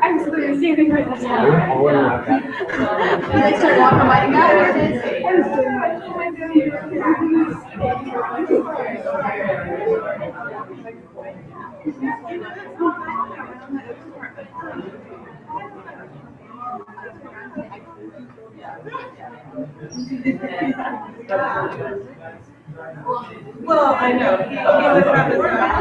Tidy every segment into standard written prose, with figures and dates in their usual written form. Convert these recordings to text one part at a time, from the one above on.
I'm just standing right now. Can I start walking by Well, I know. He would have his own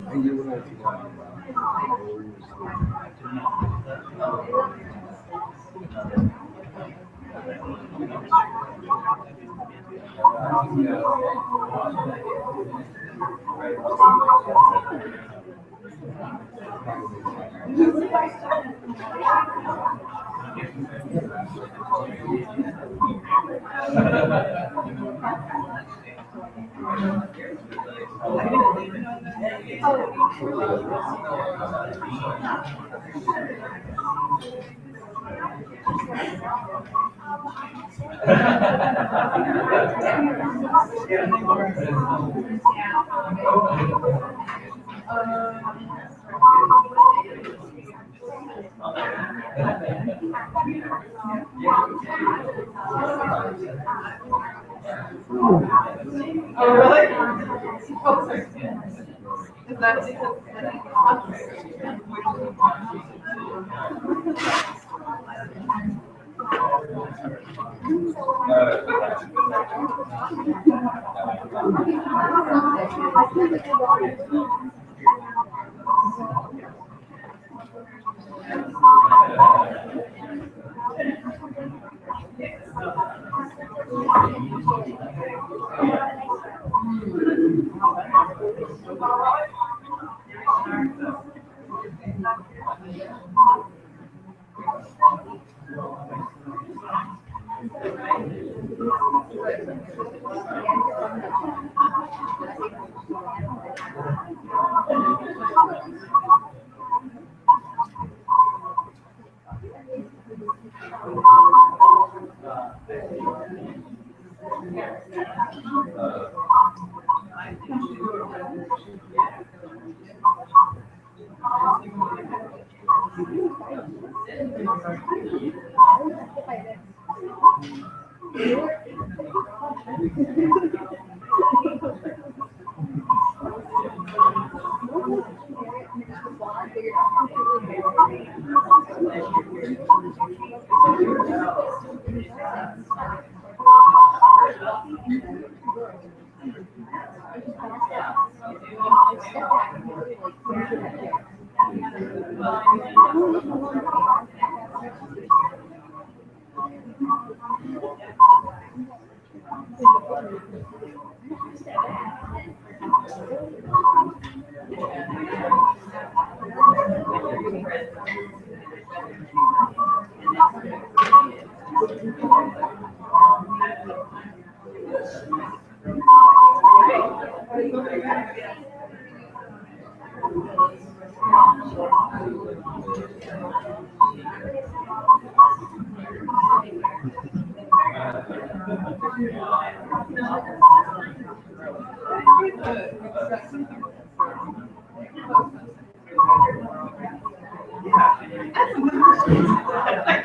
sure you know that. But oh, really? Oh, sorry. Is that because I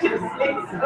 just say so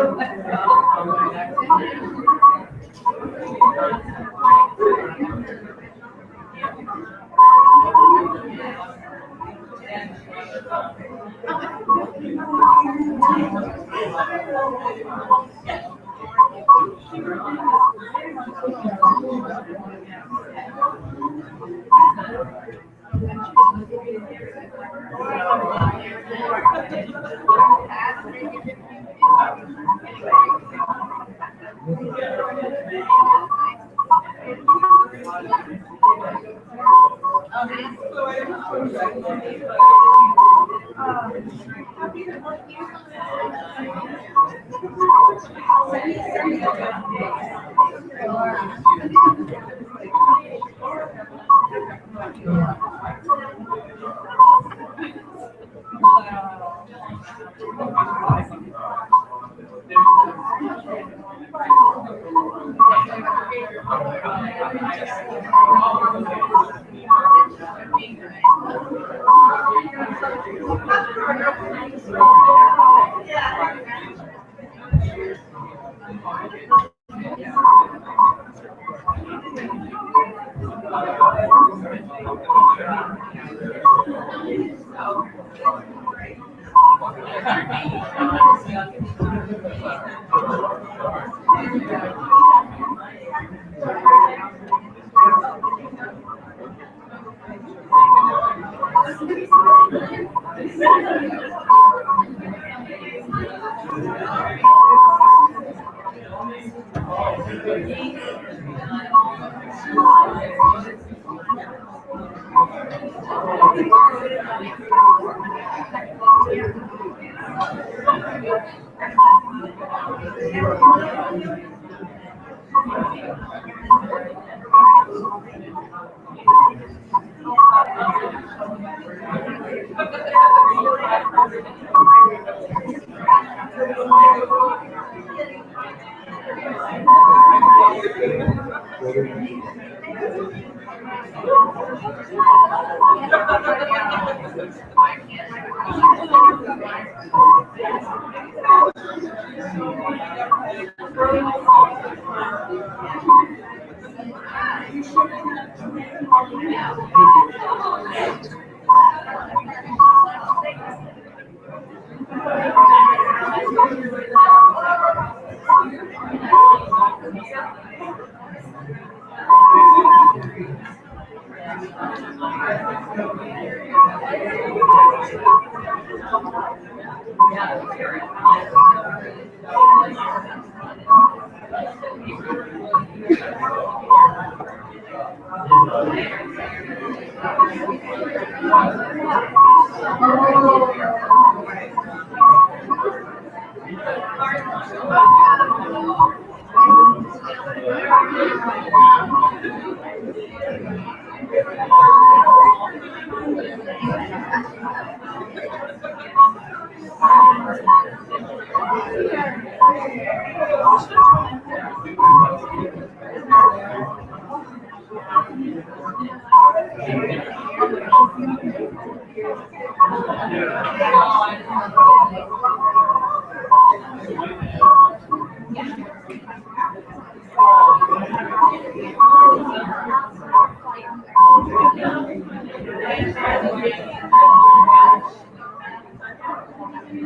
As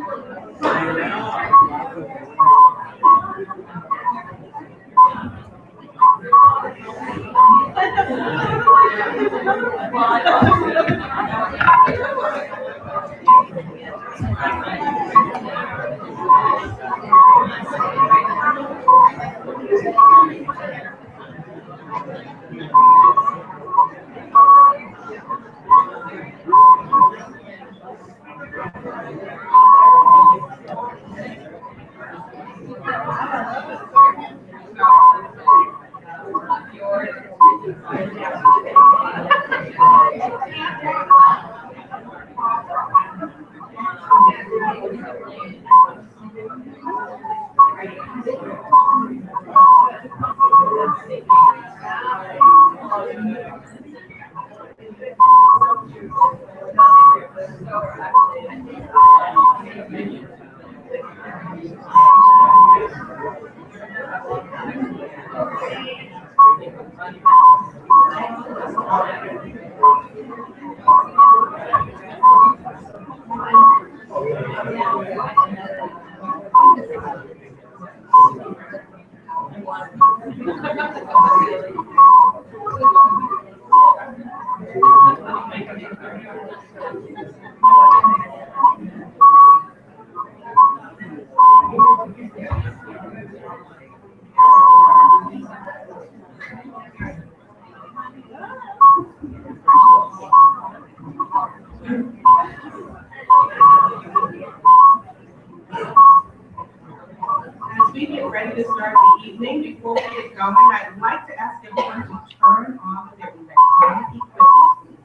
we get ready to start the evening, before we get going, I'd like to ask everyone to turn off their electronic equipment, please.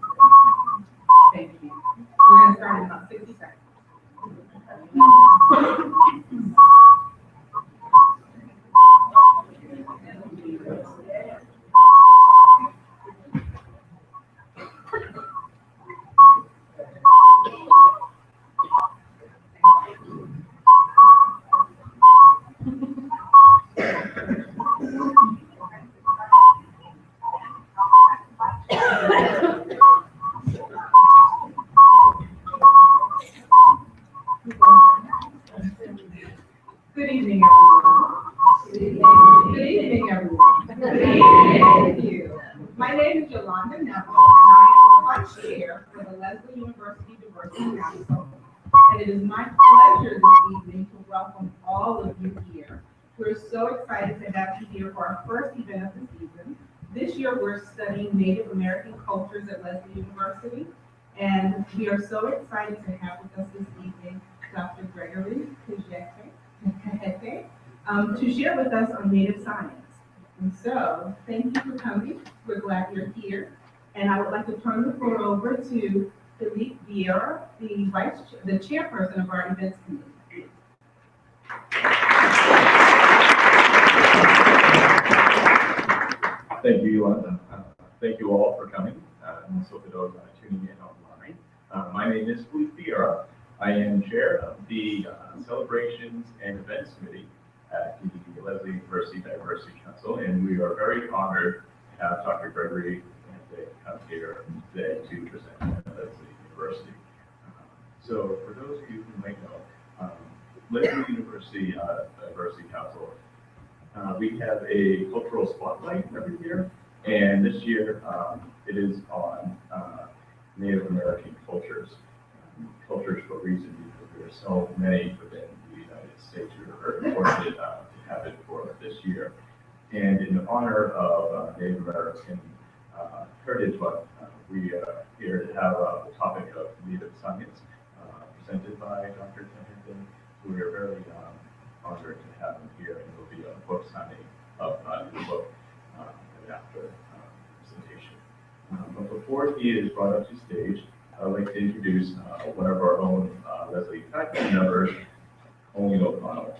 Thank you. We're going to start in about 60 seconds. Good evening, everyone. Good evening, everyone. Thank you. My name is Yolanda Neville, and I am the vice chair for the Leslie University Diversity Council. And it is my pleasure this evening to welcome all of you here. We're so excited to have you here for our first event of the season. This year, we're studying Native American cultures at Leslie University. And we are so excited to have with us this evening Dr. Gregory Cajete, to share with us on Native science. And so, thank you for coming. We're glad you're here. And I would like to turn the floor over to Philippe Vieira, the chairperson of our events committee. Thank you, Yolanda. Thank you all for coming. And also for those tuning in online. My name is Philippe Vieira. I am chair of the Celebrations and Events Committee at the Leslie University Diversity Council, and we are very honored to have Dr. Gregory Cajete come here today to present at Leslie University. So for those of you who might know, Leslie University Diversity Council, we have a cultural spotlight every year, and this year it is on Native American cultures. Cultures for a reason, because there are so many within the United States. We were very fortunate to have it for this year. And in honor of Native American Heritage Month, we are here to have the topic of Native science presented by Dr. Cajete. We are very honored to have him here, and there will be a book signing of the book after presentation. But before he is brought up to stage, I'd like to introduce one of our own Leslie faculty members, Colleen O'Connell.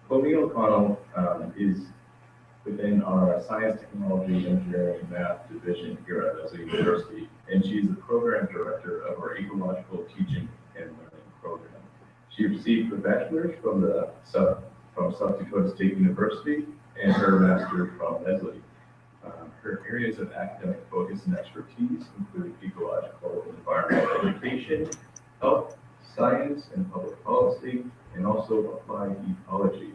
Colleen O'Connell is within our Science, Technology, Engineering, and Math division here at Leslie University, and she's the program director of our Ecological Teaching and Learning program. She received her bachelor's from South Dakota State University and her master's from Leslie. Her areas of academic focus and expertise include ecological and environmental education, health, science, and public policy, and also applied ecology.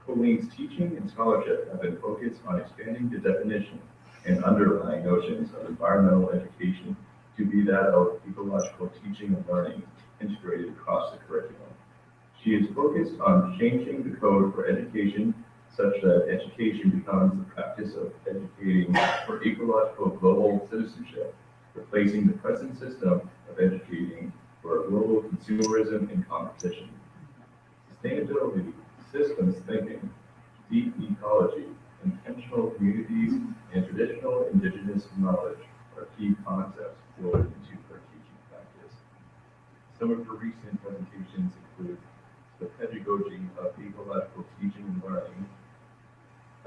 Colleen's teaching and scholarship have been focused on expanding the definition and underlying notions of environmental education to be that of ecological teaching and learning integrated across the curriculum. She is focused on changing the code for education such that education becomes the practice of educating for ecological global citizenship, replacing the present system of educating for global consumerism and competition. Sustainability, systems thinking, deep ecology, intentional communities, and traditional indigenous knowledge are key concepts woven into her teaching practice. Some of her recent presentations include the pedagogy of ecological teaching and learning,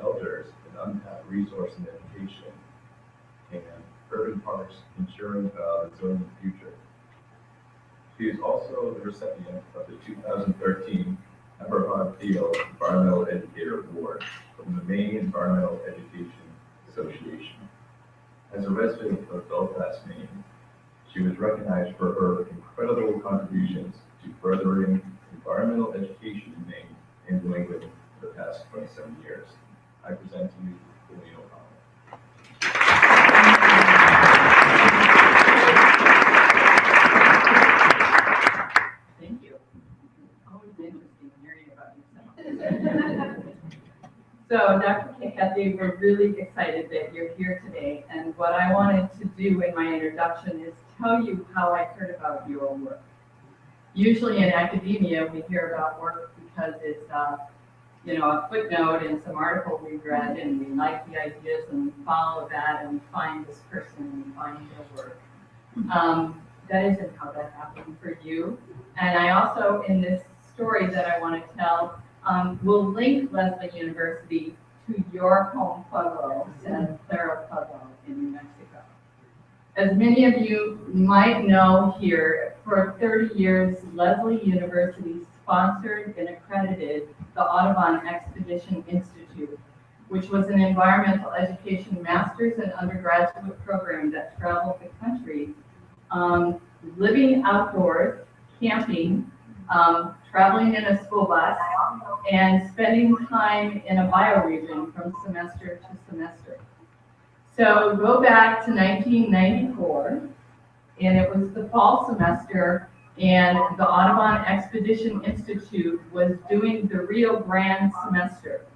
elders, an untapped resource in education, and urban parks ensuring a resilient future. She is also the recipient of the 2013 Eberhard Thiel Environmental Educator Award from the Maine Environmental Education Association. As a resident of Belfast, Maine, she was recognized for her incredible contributions to furthering environmental education in Maine and New England for the past 27 years. I present to you Colleen O'Connell. Thank you. Always interesting hearing about yourself. So, Dr. Cajete, we're really excited that you're here today. And what I wanted to do in my introduction is tell you how I heard about your work. Usually in academia, we hear about work because it's a footnote in some article we read, and we like the ideas and we follow that and we find this person and we find their work. That isn't how that happened for you. And I also, in this story that I want to tell, will link Leslie University to your home Pueblo, Santa Clara Pueblo in New Mexico. As many of you might know here, for 30 years, Leslie University sponsored and accredited the Audubon Expedition Institute, which was an environmental education master's and undergraduate program that traveled the country, living outdoors, camping, traveling in a school bus, and spending time in a bioregion from semester to semester. So go back to 1994, and it was the fall semester, and the Audubon Expedition Institute was doing the Rio Grande semester.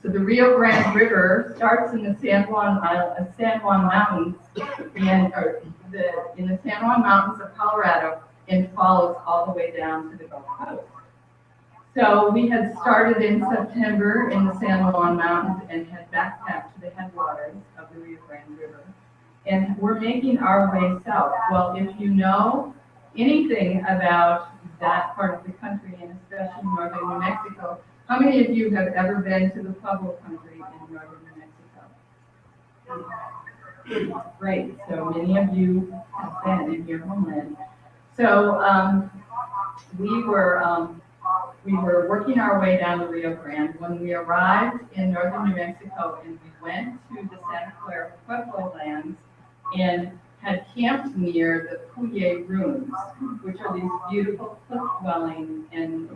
So the Rio Grande River starts in the San Juan Mountains, and in the San Juan Mountains of Colorado, and follows all the way down to the Gulf Coast. So we had started in September in the San Juan Mountains and had backpacked to the headwaters of the Rio Grande River. And we're making our way south. Well, if you know anything about that part of the country, and especially northern New Mexico, how many of you have ever been to the Pueblo country in northern New Mexico? Great, so many of you have been in your homeland. So we were working our way down the Rio Grande when we arrived in northern New Mexico, and we went to the Santa Clara Pueblo lands and had camped near the Puye ruins, which are these beautiful cliff dwellings and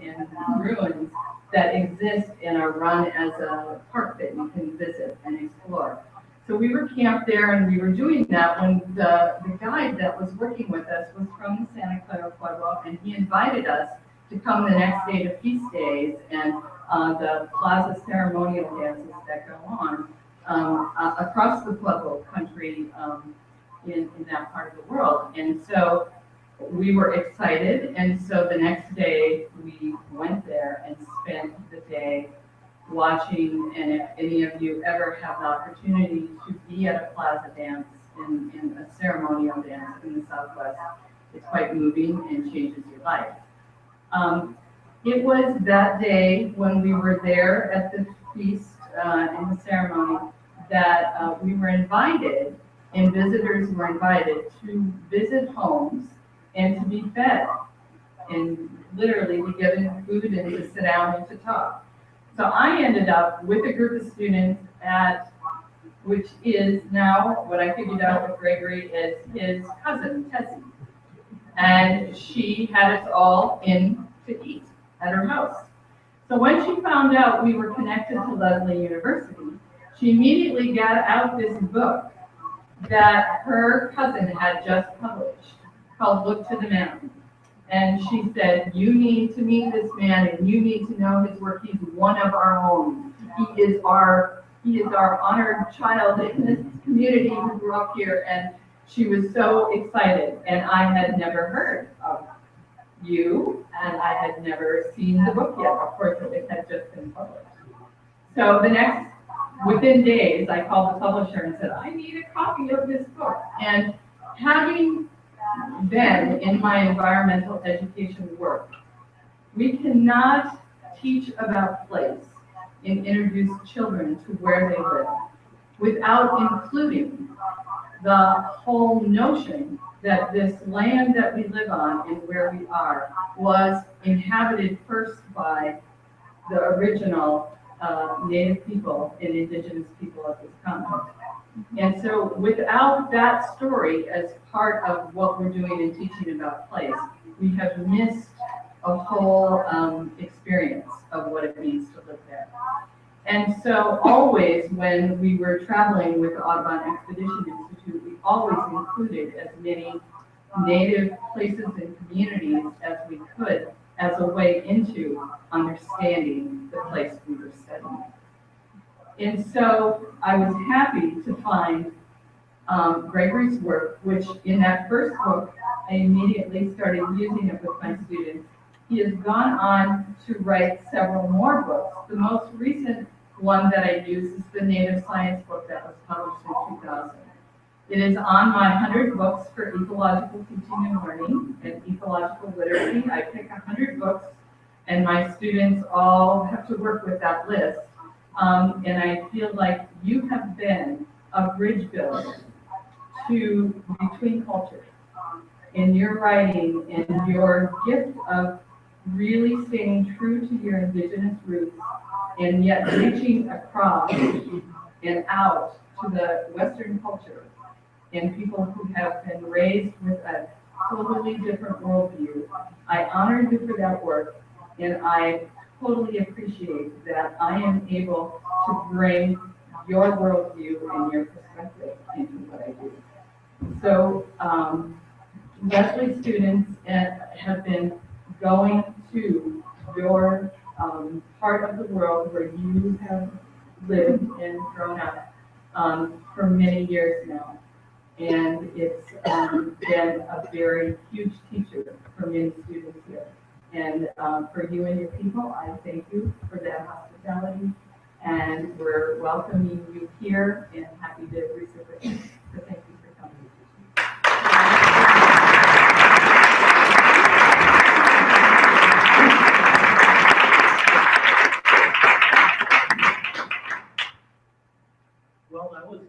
ruins that exist and are run as a park that you can visit and explore. So we were camped there, and we were doing that when the guide that was working with us was from the Santa Clara Pueblo, and he invited us to come the next day to feast days and the plaza ceremonial dances that go on across the Pueblo country in that part of the world. And so we were excited, and so the next day we went there and spent the day watching. And if any of you ever have the opportunity to be at a plaza dance in a ceremonial dance in the Southwest, it's quite moving and changes your life. It was that day when we were there at the feast in the ceremony that we were invited, and visitors were invited to visit homes and to be fed, and literally be given food and to sit down and to talk. So I ended up with a group of students which is now what I figured out with Gregory is his cousin, Tessie. and she had us all in to eat at her house. So when she found out we were connected to Lesley University, she immediately got out this book that her cousin had just published called Look to the Man. And she said, you need to meet this man and you need to know his work. He's one of our own. He is our honored child in this community who grew up here. And she was so excited. And I had never heard of you, and I had never seen the book yet. Of course, it had just been published. So within days, I called the publisher and said, I need a copy of this book. And having been in my environmental education work, we cannot teach about place and introduce children to where they live without including the whole notion that this land that we live on and where we are was inhabited first by the original Native people and indigenous people of this continent. And so without that story as part of what we're doing in teaching about place, we have missed a whole experience of what it means to live there. And so always when we were traveling with the Audubon Expedition Institute, we always included as many Native places and communities as we could as a way into understanding the place we were studying. And so I was happy to find Gregory's work, which in that first book, I immediately started using it with my students. He has gone on to write several more books. The most recent one that I use is the Native Science book that was published in 2000. It is on my 100 books for ecological teaching and learning and ecological literacy. I pick 100 books, and my students all have to work with that list. And I feel like you have been a bridge builder between cultures in your writing and your gift of really staying true to your indigenous roots and yet reaching across and out to the Western culture and people who have been raised with a totally different worldview. I honor you for that work, and I totally appreciate that I am able to bring your worldview and your perspective into what I do. So Lesley students have been going to your part of the world where you have lived and grown up for many years now. And it's been a very huge teacher for many students here. And for you and your people, I thank you for that hospitality. And we're welcoming you here and happy to reciprocate. So thank you for coming. Well, that was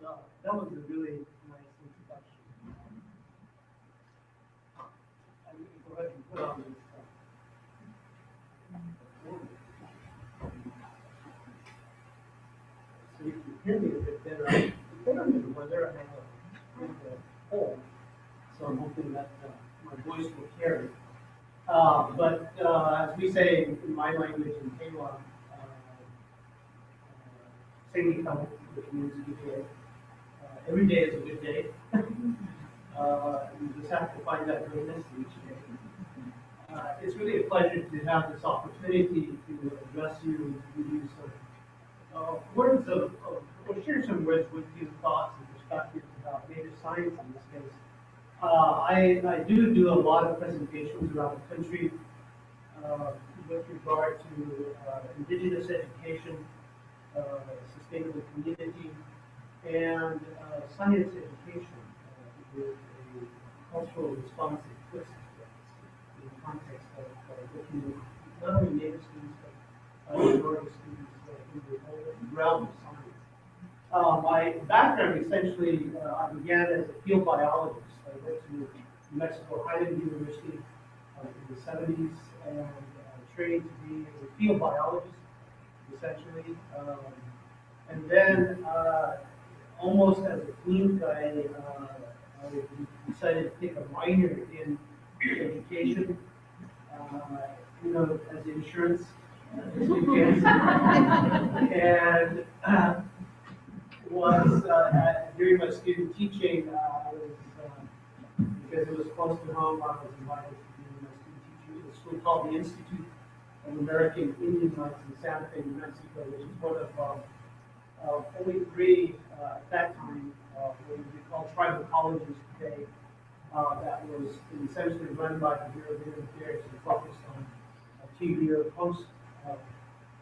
a really nice introduction. I'm going to go ahead and put on this. So you can hear me a bit better. I'm better under the weather. I have a cold, so I'm hoping that my voice will carry. But as we say in my language in Tewa, Sengikamo, which means good day. Every day is a good day. You just have to find that goodness each day. It's really a pleasure to have this opportunity to address you and to give you some words or share some words with you, thoughts and perspectives about Native science in this case. I do a lot of presentations around the country with regard to indigenous education, sustainable community, and science education with a cultural responsive twist in the context of looking at not only Native students, but minority students in the whole realm of science. My background essentially, I began as a field biologist. I went to New Mexico Highland University in the 70s and trained to be a field biologist, essentially. And then, almost as a fluke, I decided to take a minor in know, as insurance, just in case. And was during my student teaching, I was because it was close to home, I was invited to do my student teaching at a school called the Institute of American Indian Rights in Santa Fe, New Mexico, which is one of only three at that time, what we call tribal colleges today, that was essentially run by the Bureau of Indian Affairs and focused on a 2-year post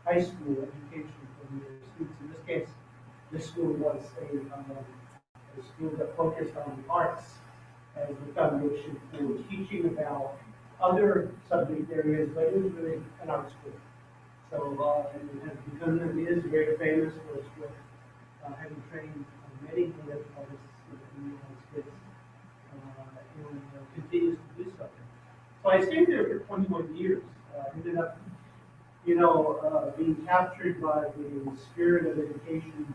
high school education for the students. In this case, this school was a school that focused on the arts as the foundation for teaching about other subject areas, but it was really an art school. So it has become, it is very famous for its work, having trained many native artists in the United States, and continues to do so. So I stayed there for 21 years. Ended up, being captured by the spirit of education,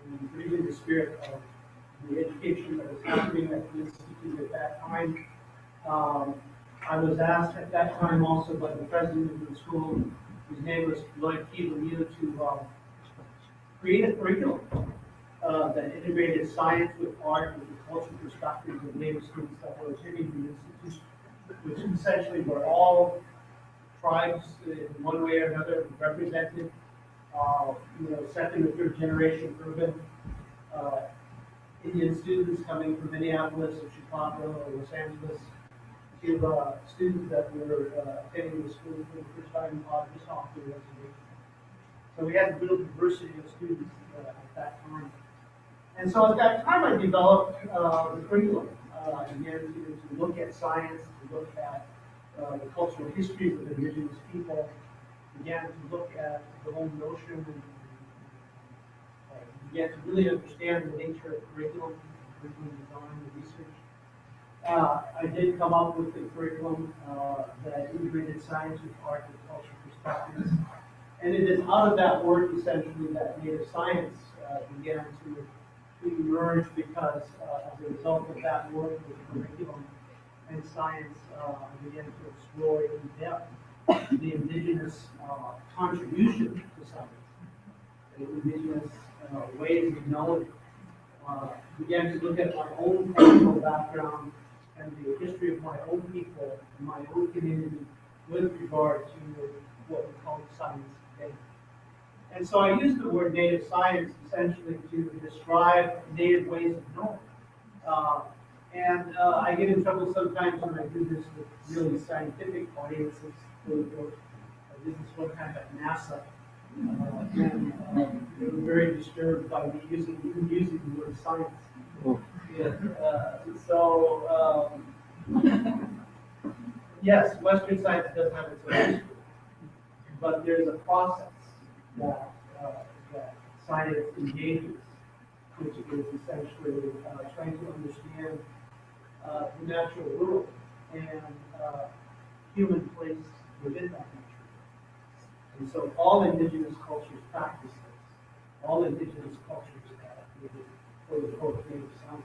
and really the spirit of the education that was happening at the Institute at that time. I was asked at that time also by the president of the school, whose name was Lloyd T. Lemieux, to create a curriculum that integrated science with art with the cultural perspectives of Native students that were attending the institute, which essentially were all tribes in one way or another represented, second or third generation urban Indian students coming from Minneapolis or Chicago or Los Angeles, to students that were attending the school for the first time just off the reservation. So we had a real diversity of students at that time. And so at that time I developed the curriculum, again, to look at science, to look at the cultural histories of indigenous people, began to look at the whole notion and began to really understand the nature of curriculum design and research. I did come up with a curriculum that integrated science with art and cultural perspectives. And it is out of that work, essentially, that native science began to emerge because as a result of that work with curriculum and science, I began to explore in depth the indigenous contribution to science, the indigenous ways of knowing. Began to look at my own personal background and the history of my own people and my own community with regard to what we call science today. And so I use the word native science essentially to describe native ways of knowing. I get in trouble sometimes when I do this with really scientific audiences. I did this one time at NASA. They were very disturbed by me using the word science. Yes, Western science does have its own history, but there's a process that science engages, which is essentially trying to understand the natural world and human place within that nature. And so all indigenous cultures practice this. All indigenous cultures quote unquote native science.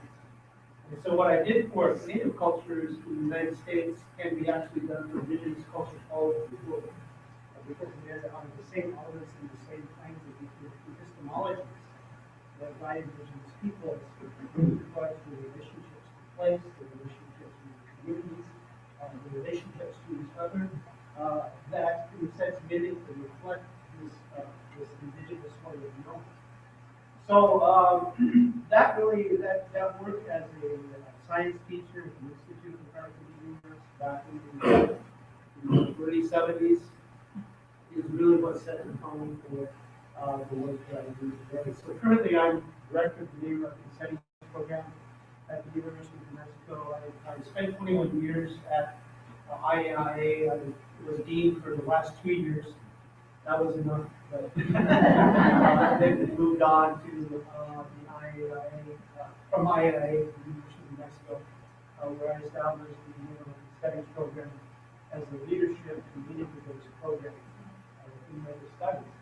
And so what I did for native cultures in the United States can be actually done for indigenous cultures all over the world. Because we have the same elements and the same kinds of epistemologies that guide indigenous peoples with regard to the relationships to place, the relationships to the communities, the relationships to each other, that in a sense mimic and reflect this indigenous way of knowing. So that work as a science teacher at the Institute of American Indian Rights back in the early 70s is really what set the tone for the work that I do today. So currently I'm director of the Native American Studies program at the University of New Mexico. I spent 21 years at IAIA. I was dean for the last 2 years. That was enough. But then we moved on to the IAIA, from IAIA to the University of New Mexico, where I established the Native American Studies program as a leadership and leadership-based program in Native Studies.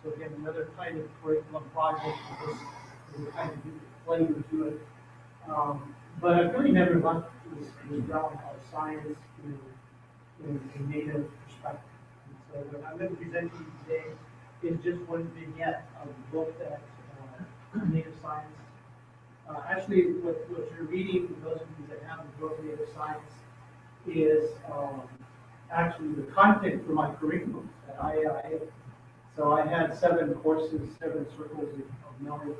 So again, another kind of curriculum project with a kind of different flavor to it. But I've really never left this realm of science. in native perspective. And so what I'm going to present to you today is just one vignette of the book that Native Science. Actually, what you're reading, for those of you that have the book Native Science, is actually the content for my curriculum at IAIA. So I had 7 courses, 7 circles of knowledge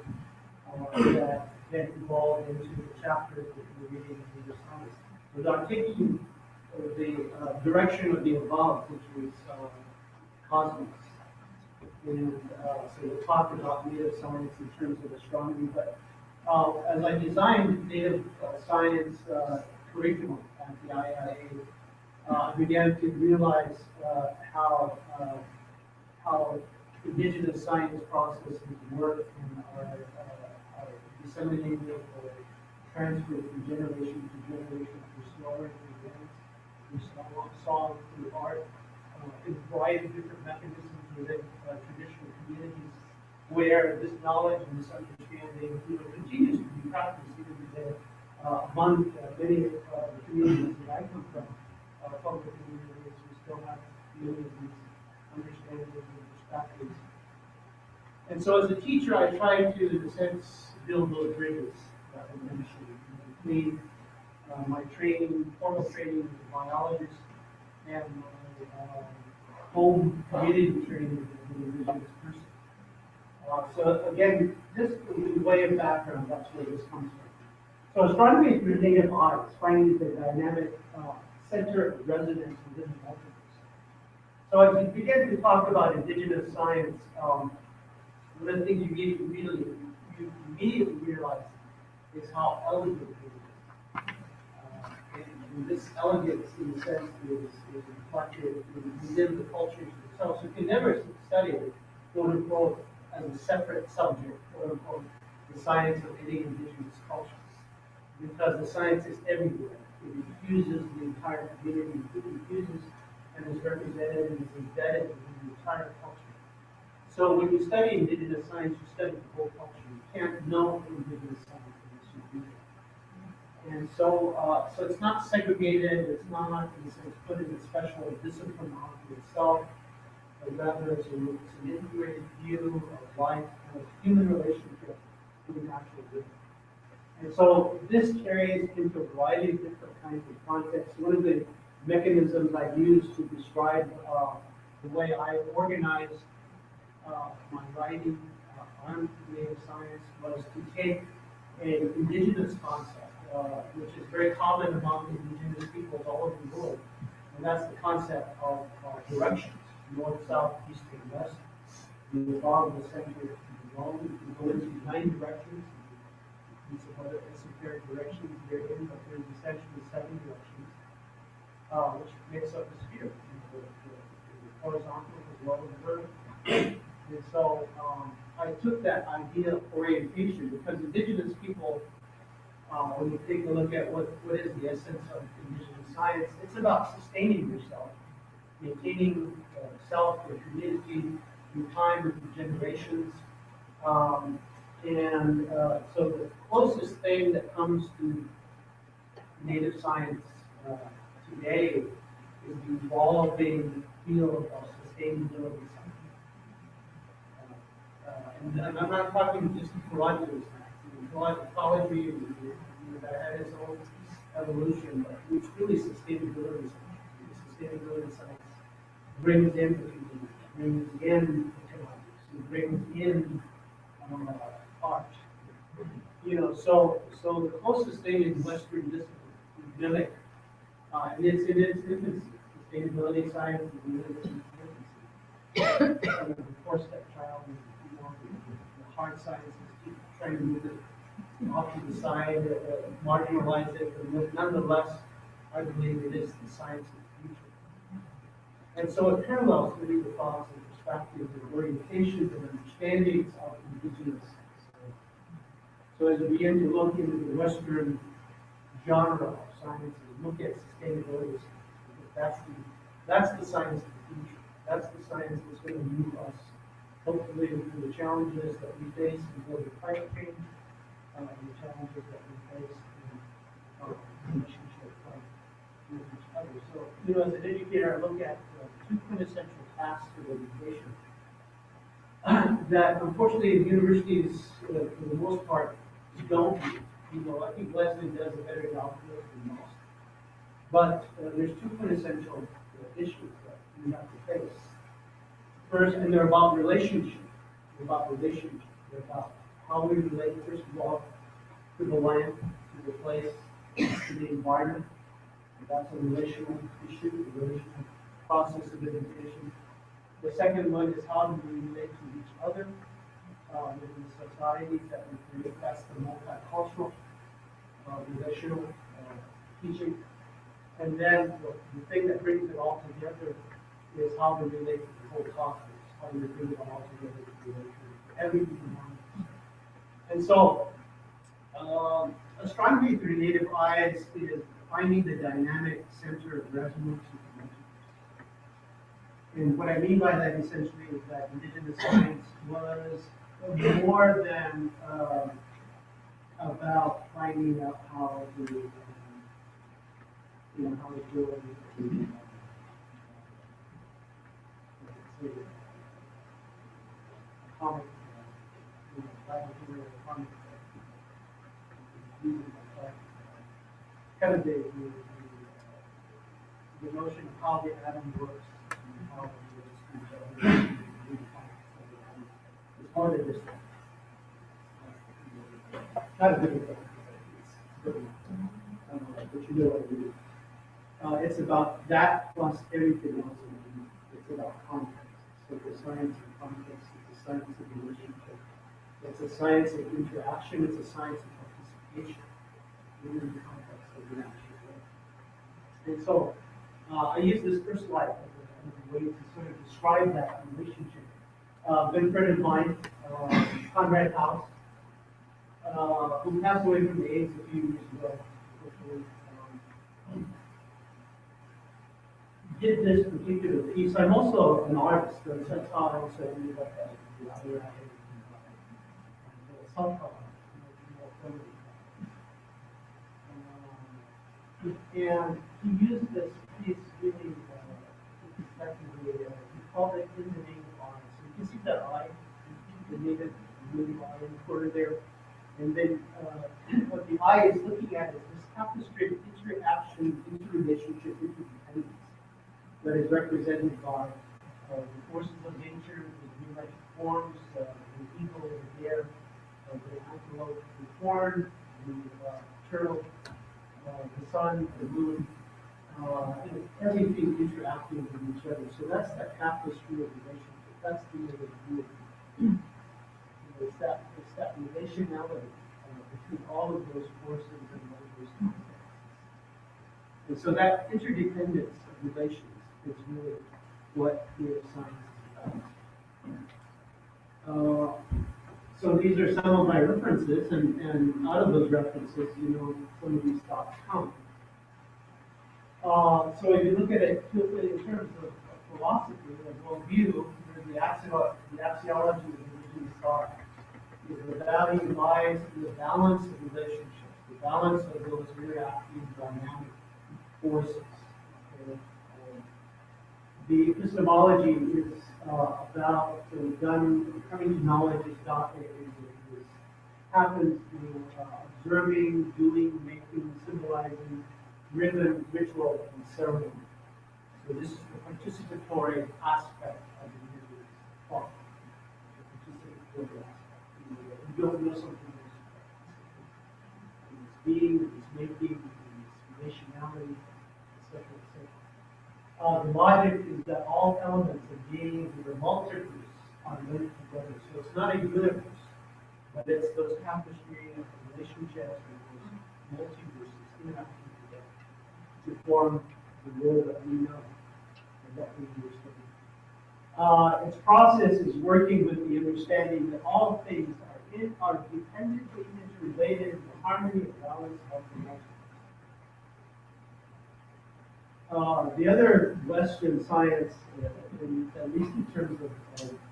that get involved into the chapters that you're reading in Native Science. But I'm taking the direction of the above, which was cosmos. And so we'll talk about native science in terms of astronomy. But as I designed native science curriculum at the IIA, I began to realize how indigenous science processes work and are disseminated or transferred from generation to generation through slower events, through song, through art, in a variety of different mechanisms within traditional communities, where this knowledge and this understanding continues to be practiced even today among many of the communities that I come from, public communities who still have many of these understandings and perspectives. And so as a teacher, I try to, in a sense, build those bridges that I mentioned between my training, formal training as a biologist, and my home community training as an indigenous person. So again, just a way of background, that's where this comes from. So astronomy is your native eye. It's finding the dynamic center of resonance within the multiverse. So as we begin to talk about indigenous science, one of the things you immediately realize is how elegant it is. And this elegance, in a sense, is reflected within the cultures themselves. So you can never study it, quote unquote, as a separate subject, quote unquote, the science of any indigenous culture. Because the science is everywhere. It infuses the entire community, it infuses and is represented and is embedded in the entire culture. So when you study indigenous science, you study the whole culture. You can't know indigenous science unless you do that. And so, so it's not segregated, it's not, in a sense, put in a special discipline onto itself, but rather it's an integrated view of life and of human relationship to the natural world. And so this carries into a variety of different kinds of contexts. One of the mechanisms I use to describe the way I organize my writing on native science was to take an indigenous concept, which is very common among indigenous peoples all over the world, and that's the concept of directions: north, south, east, and west. You follow the center of the world. You can go into 9 directions. And some other esoteric directions therein, but there's essentially 7 directions, which makes up the sphere, the horizontal as well as the vertical. And so I took that idea of orientation because indigenous people, when you take a look at what is the essence of indigenous science, it's about sustaining yourself, maintaining self, your community, through time and through generations. So the closest thing that comes to native science today is the evolving field of sustainability science. And I'm not talking just ecological science. Ecology that had its own evolution, but it's really sustainability science. Sustainability science brings in the community, brings in economics, it brings in art. So the closest thing in Western discipline is mimic, and it's in its infancy. Sustainability science is in its infancy. The 4-step child, the hard sciences keep trying to move it off to the side, marginalize it, but nonetheless, I believe it is the science of the future. And so it parallels many of the thoughts and perspectives and orientations and understandings of indigenous. So as we begin to look into the Western genre of sciences, look at sustainability, that's the science of the future. That's the science that's going to move us, hopefully, through the challenges that we face in global climate change, the challenges that we face in our relationship with each other. So, as an educator, I look at two quintessential tasks of education that unfortunately universities, for the most part, don't do. I think Leslie does a better job of it than most. But there's two quintessential issues that we have to face. First, and they're about relationship. They're about relationship. They're about how we relate, first of all, to the land, to the place, to the environment. And that's a relational issue, a relational process of education. The second one is how do we relate to each other within the societies that we create. That's the multicultural, relational teaching. And then the thing that brings it all together is how to relate to the whole cosmos, how do we bring it all together to relate to everything around us. And so, astronomy through native eyes is finding the dynamic center of resonance with the universe. And what I mean by that essentially is that indigenous science was more than about finding out how to how to do it. Atomic, atomic, kind of the notion of how the atom works and how it works to each other. It's more than just not a good thing. It's good, but you know what I mean. It's about that plus everything else. It's about context. So the science of context, it's a science of relationship. It's a science of interaction. It's a science of participation within the context of the action. And so I use this first slide as a way to sort of describe that relationship. A good friend of mine, Conrad House, who passed away from AIDS a few years ago, did this particular piece. I'm also an artist, so that's how I also ended up at the other and he used this piece really effectively. He called it in the name of eye. So you can see that eye, the native eye in the corner there. And then what the eye is looking at is this tapestry of interaction, interrelationship, interdependence that is represented by the forces of nature, the geometric forms, the eagle, the bear, the antelope, the corn, the turtle, the sun, the moon, everything interacting with each other. So that's that tapestry of relationship. That's the way to do it. It's that relationality between all of those forces and all of those contexts. And so that interdependence of relations is really what native science is about. So these are some of my references, and out of those references, some of these thoughts come. So if you look at it in terms of philosophy, of worldview, the axiology of indigenous thought is the value lies in the balance of relationships, the balance of those interacting dynamic forces. Okay? The epistemology is about coming to knowledge is happens through observing, doing, making, symbolizing, rhythm, ritual, and ceremony. So this is the participatory aspect of the indigenous thought. The participatory aspect. You don't know something else. It's being, it's making, it's relationality, etc., etc. The logic is that all elements of being in the multiverse are linked together. So it's not a universe, but it's those tapestry of relationships and those multiverses interacting together to form the world that we know and that we understand. Its process is working with the understanding that all things are dependently interrelated in the harmony and balance of the multiverse. The other Western science, at least in terms of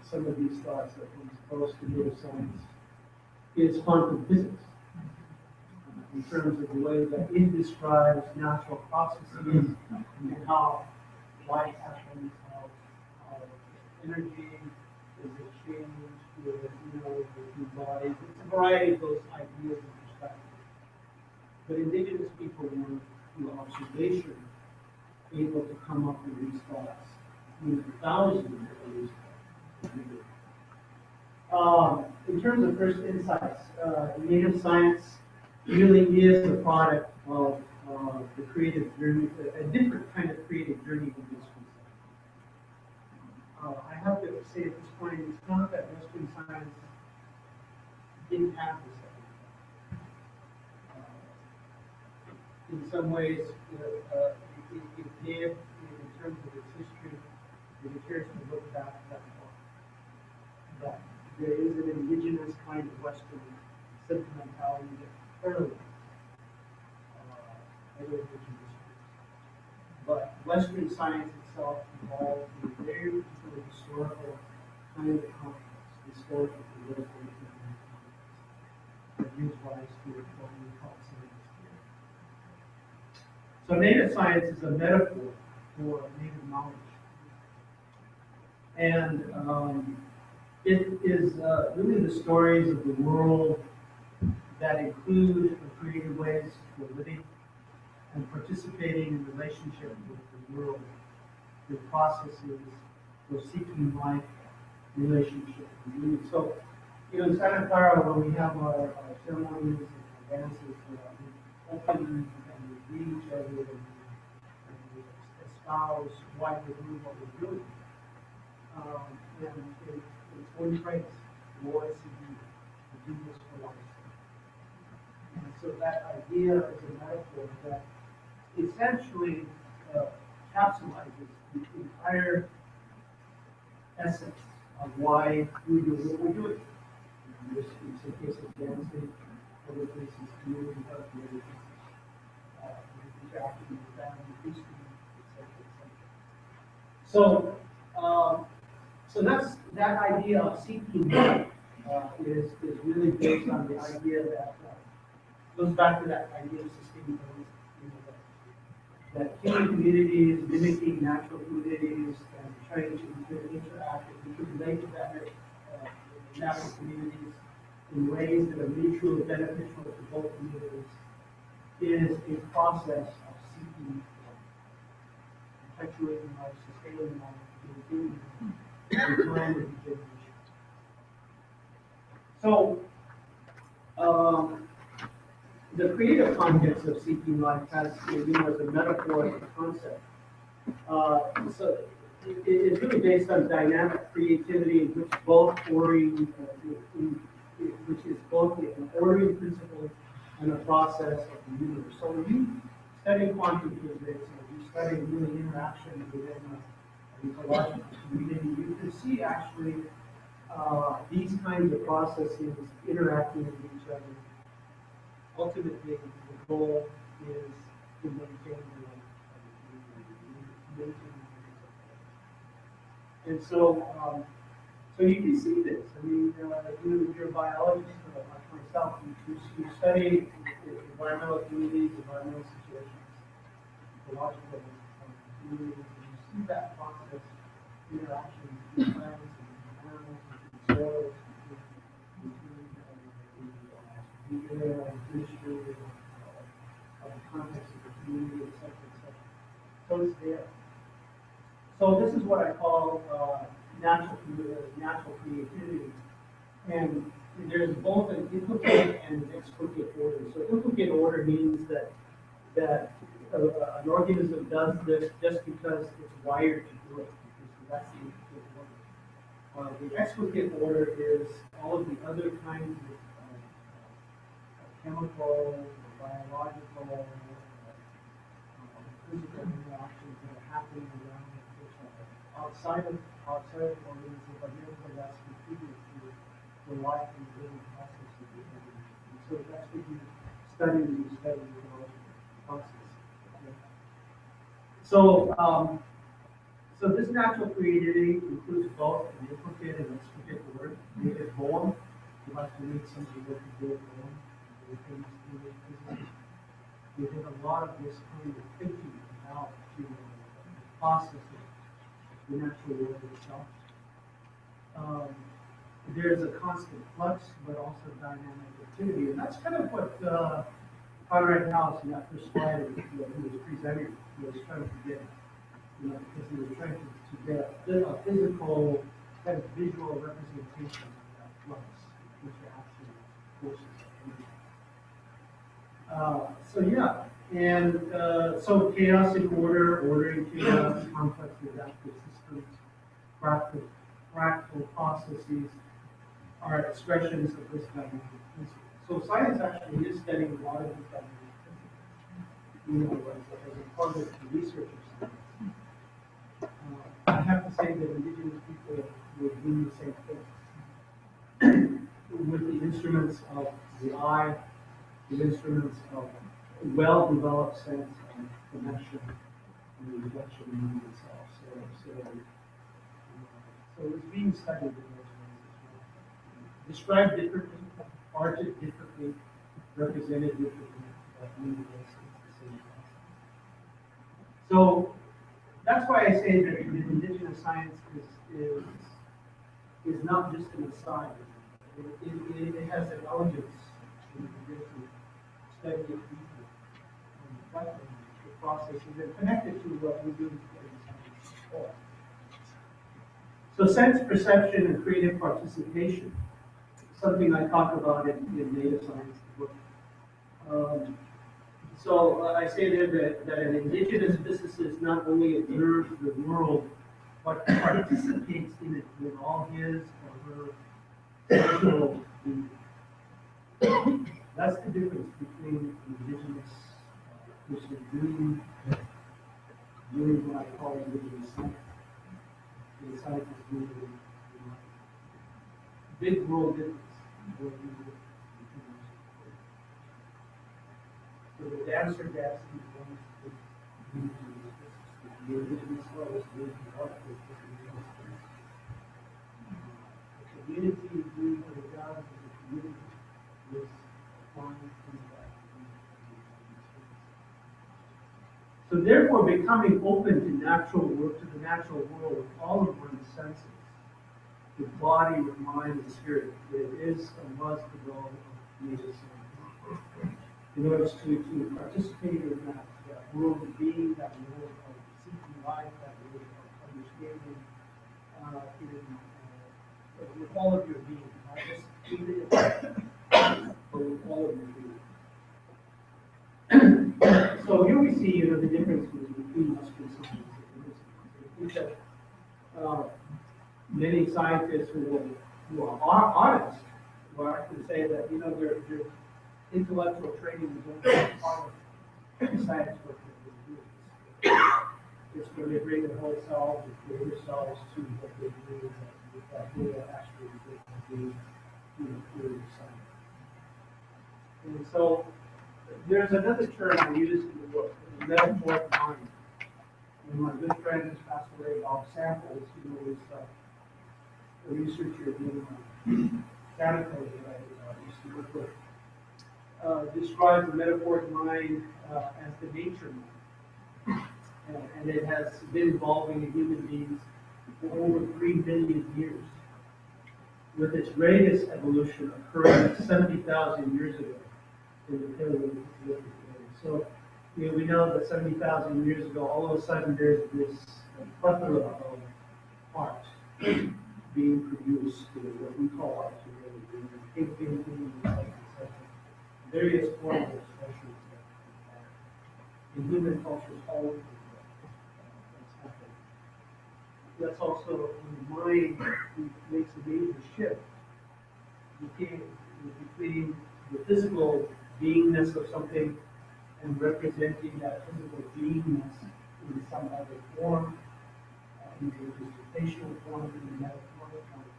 some of these thoughts that we close to neuroscience, is quantum physics. in terms of the way that it describes natural processes and how life happens, how energy is exchanged with, with bodies. It's a variety of those ideas and perspectives. But indigenous people were, through observation, able to come up with these thoughts, with thousands of these thoughts. In terms of first insights, native science really is a product of the creative journey, a different kind of creative journey than this one. I have to say at this point, it's not that Western science didn't have this idea. In some ways, it did, in terms of its history. It appears to look back that there is an indigenous kind of Western sentimentality that early other indigenous groups. But Western science itself involved in a very particular historical kind of context, historical political context that gives rise to what we call science theory. So native science is a metaphor for native knowledge. And it is really the stories of the world that include creative ways for living and participating in relationship with the world, the processes for seeking life, relationship, and meaning. So, in Santa Clara, when we have our ceremonies and dances, we open and we greet each other and we espouse why we're doing what we're doing. And it's one phrase, Lord, do this for life. And so that idea is a metaphor that essentially capsulizes the entire essence of why we do what we're doing. In some cases, dancing, other cases, community health, other cases, interacting with family, history, etc., etc. So that idea of seeking life is really based on the idea that goes back to that idea of sustainability. That human communities mimicking natural communities and trying to interact and to relate to that natural communities in ways that are mutually beneficial to both communities is a process of seeking life, perpetuating life, sustaining life, maintaining life, and time of regeneration. So, the creative context of seeking life has, as a metaphor and a concept. So it's really based on dynamic creativity, which is both an ordering principle and a process of the universe. So when you study quantum physics or you study really interaction within an ecological community, you can see actually these kinds of processes interacting with each other. Ultimately, the goal is to maintain the life. And so, so you can see this. I mean, you're a biologist, like myself. You study environmental communities, environmental situations, ecological communities, and you see that process, interaction between plants and animals, and soils, the air, industry, the context of the community, etc., etc. So it's there. So this is what I call natural creativity, and there's both an implicate and an explicate order. So implicate order means that an organism does this just because it's wired to do it. So that's the implicate order. The explicate order is all of the other kinds of chemical, biological, physical interactions that are happening around it, which are outside of the organism, but nevertheless contribute to the life and the living process of the organism. And so that's what you study when you study the ecological process. Okay? So this natural creativity includes both an implicate and explicate order. Native born, you have to read some of the work of Native born. We did a lot of this kind of thinking about the process of the natural world itself. There's a constant flux, but also dynamic activity, and that's kind of what Conrad House in that first slide that he was presenting was trying to get, because he was trying to get a physical, kind of visual representation of that flux, interaction, forces. So yeah, and so chaotic order, ordering chaos, complex adaptive systems, practical processes are expressions of this dynamic principle. So science actually is studying a lot of this dynamic principle, as a part of the research of science. I have to say that indigenous people were doing the same thing with the instruments of the eye, the instruments of well-developed sense of connection and reflection in themselves. So it's being studied in those ways as well. Described differently, arted differently, represented differently, but nonetheless it's the same process. So that's why I say that indigenous science is not just an aside. It has an elegance in the study of people and reflect on the processes and connected to what we do in science. So sense perception and creative participation, something I talk about in Native Science book. So I say there that an indigenous physicist not only observes the world, but participates in it with all his or her personal being. That's the difference between an indigenous person doing what I call indigenous science. And science is doing big world difference. So the dancer dance is one of the indigenous artists doing the art with the community doing what it does as a community is applying to that. So therefore, becoming open to natural work, to the natural world with all of one's senses, with body, with mind, and spirit, it is and was the goal of Native science. In order to participate in that world of being, that world of seeking life, that world of understanding, with all of your being, not just even but with all of your being. So here we see, the difference between Western science and Indigenous science. I think that many scientists who are honest will actually say that their intellectual training is only part of the science work that they do. It's where they bring their whole selves and create themselves to what they do that they actually do through science. And so there's another term I use in the book, metaphoric mind. And my good friend who's passed away, Bob Samples, who was a researcher in Canada that I used to work with, describes the metaphoric mind as the nature mind. And it has been evolving in human beings for over 3 billion years, with its greatest evolution occurring 70,000 years ago in the Paleolithic period. So, we know that 70,000 years ago, all of a sudden there's this plethora of art being produced, what we call art today, painting, various forms of expression in human cultures all over the world. That's also in the mind makes a major shift between the physical beingness of something and representing that physical beingness in some other form, in the representational form, in the metaphorical form.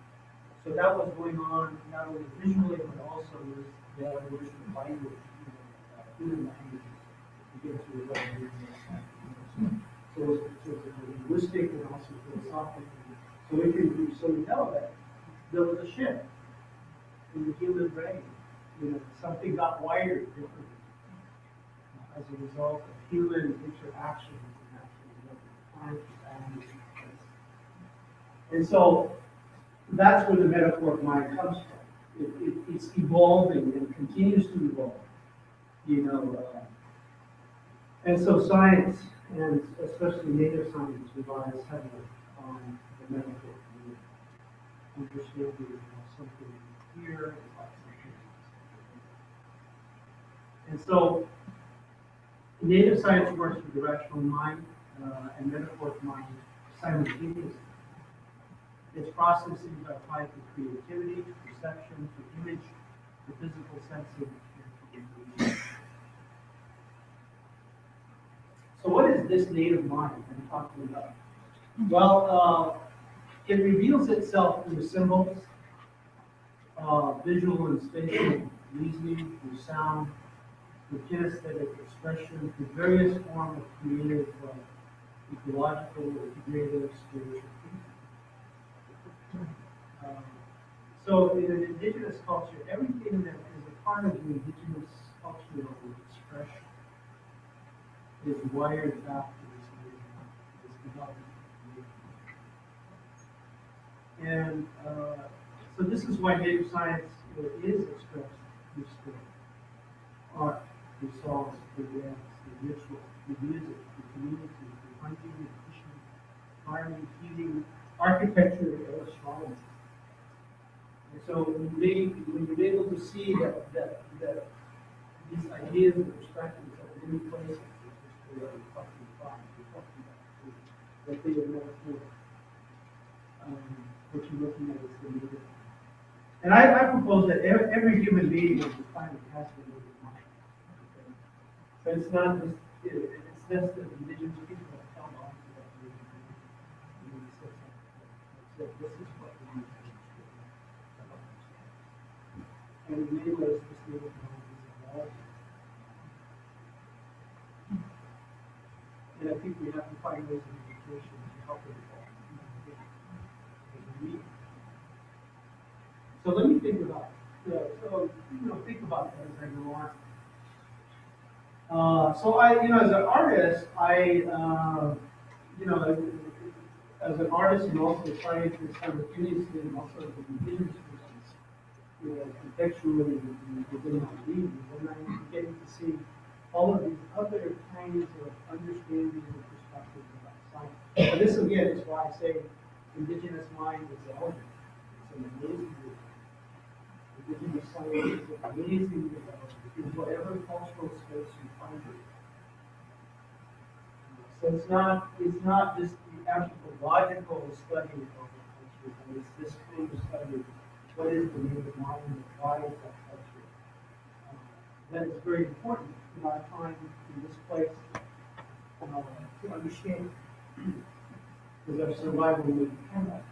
So that was going on not only visually but also with the evolution of language, human language begin to evolve. So it's linguistic and also philosophical. So we know that there was a shift in the human brain something got wired differently as a result of human interactions and actually what the planet is actually. And so that's where the metaphoric mind comes from. It's evolving and continues to evolve, and so science, and especially native science, relies heavily on the metaphoric mind. Understanding something here, and so native science works with the rational mind and metaphoric mind simultaneously. Its processes are tied to creativity, to perception, to image, to physical sensing, and to intuition. So what is this native mind I'm talking about? Well, it reveals itself through symbols, visual and spatial reasoning, through sound, through kinesthetic expression, through various forms of creative, ecological, creative, spiritual thinking. So in an indigenous culture, everything that is a part of the indigenous cultural expression is wired back to this development. And so this is why native science is expressed through spirit, art, through songs, through dance, through ritual, through music, through community, through hunting and fishing, farming, feeding, architecture, and astronomy. And so when you're able to see that these ideas and perspectives are in places, which they are reflecting from, that they are metaphoric. What you're looking at is the native. And I propose that every human being on the planet has the native mind. Okay? So it's not just that indigenous people have held on to that native mind. So this is what we need to understand. And in many ways, this native mind is evolving. And I think we have to find ways of education to help it evolve. So let me think about it. Think about that as I go on. So as an artist, as an artist and also a scientist simultaneously, and also as an indigenous person, contextually within my reading, and I'm getting to see all of these other kinds of understandings and perspectives about science. And this again is why I say indigenous mind is elegant. It's an amazing group. Indigenous science is amazing in whatever cultural space you find it. So it's not just the anthropological study of the culture, but it's this kind of study. What is the native mind and why is that culture? That is very important in our time in this place to understand. Because our survival will depend on it.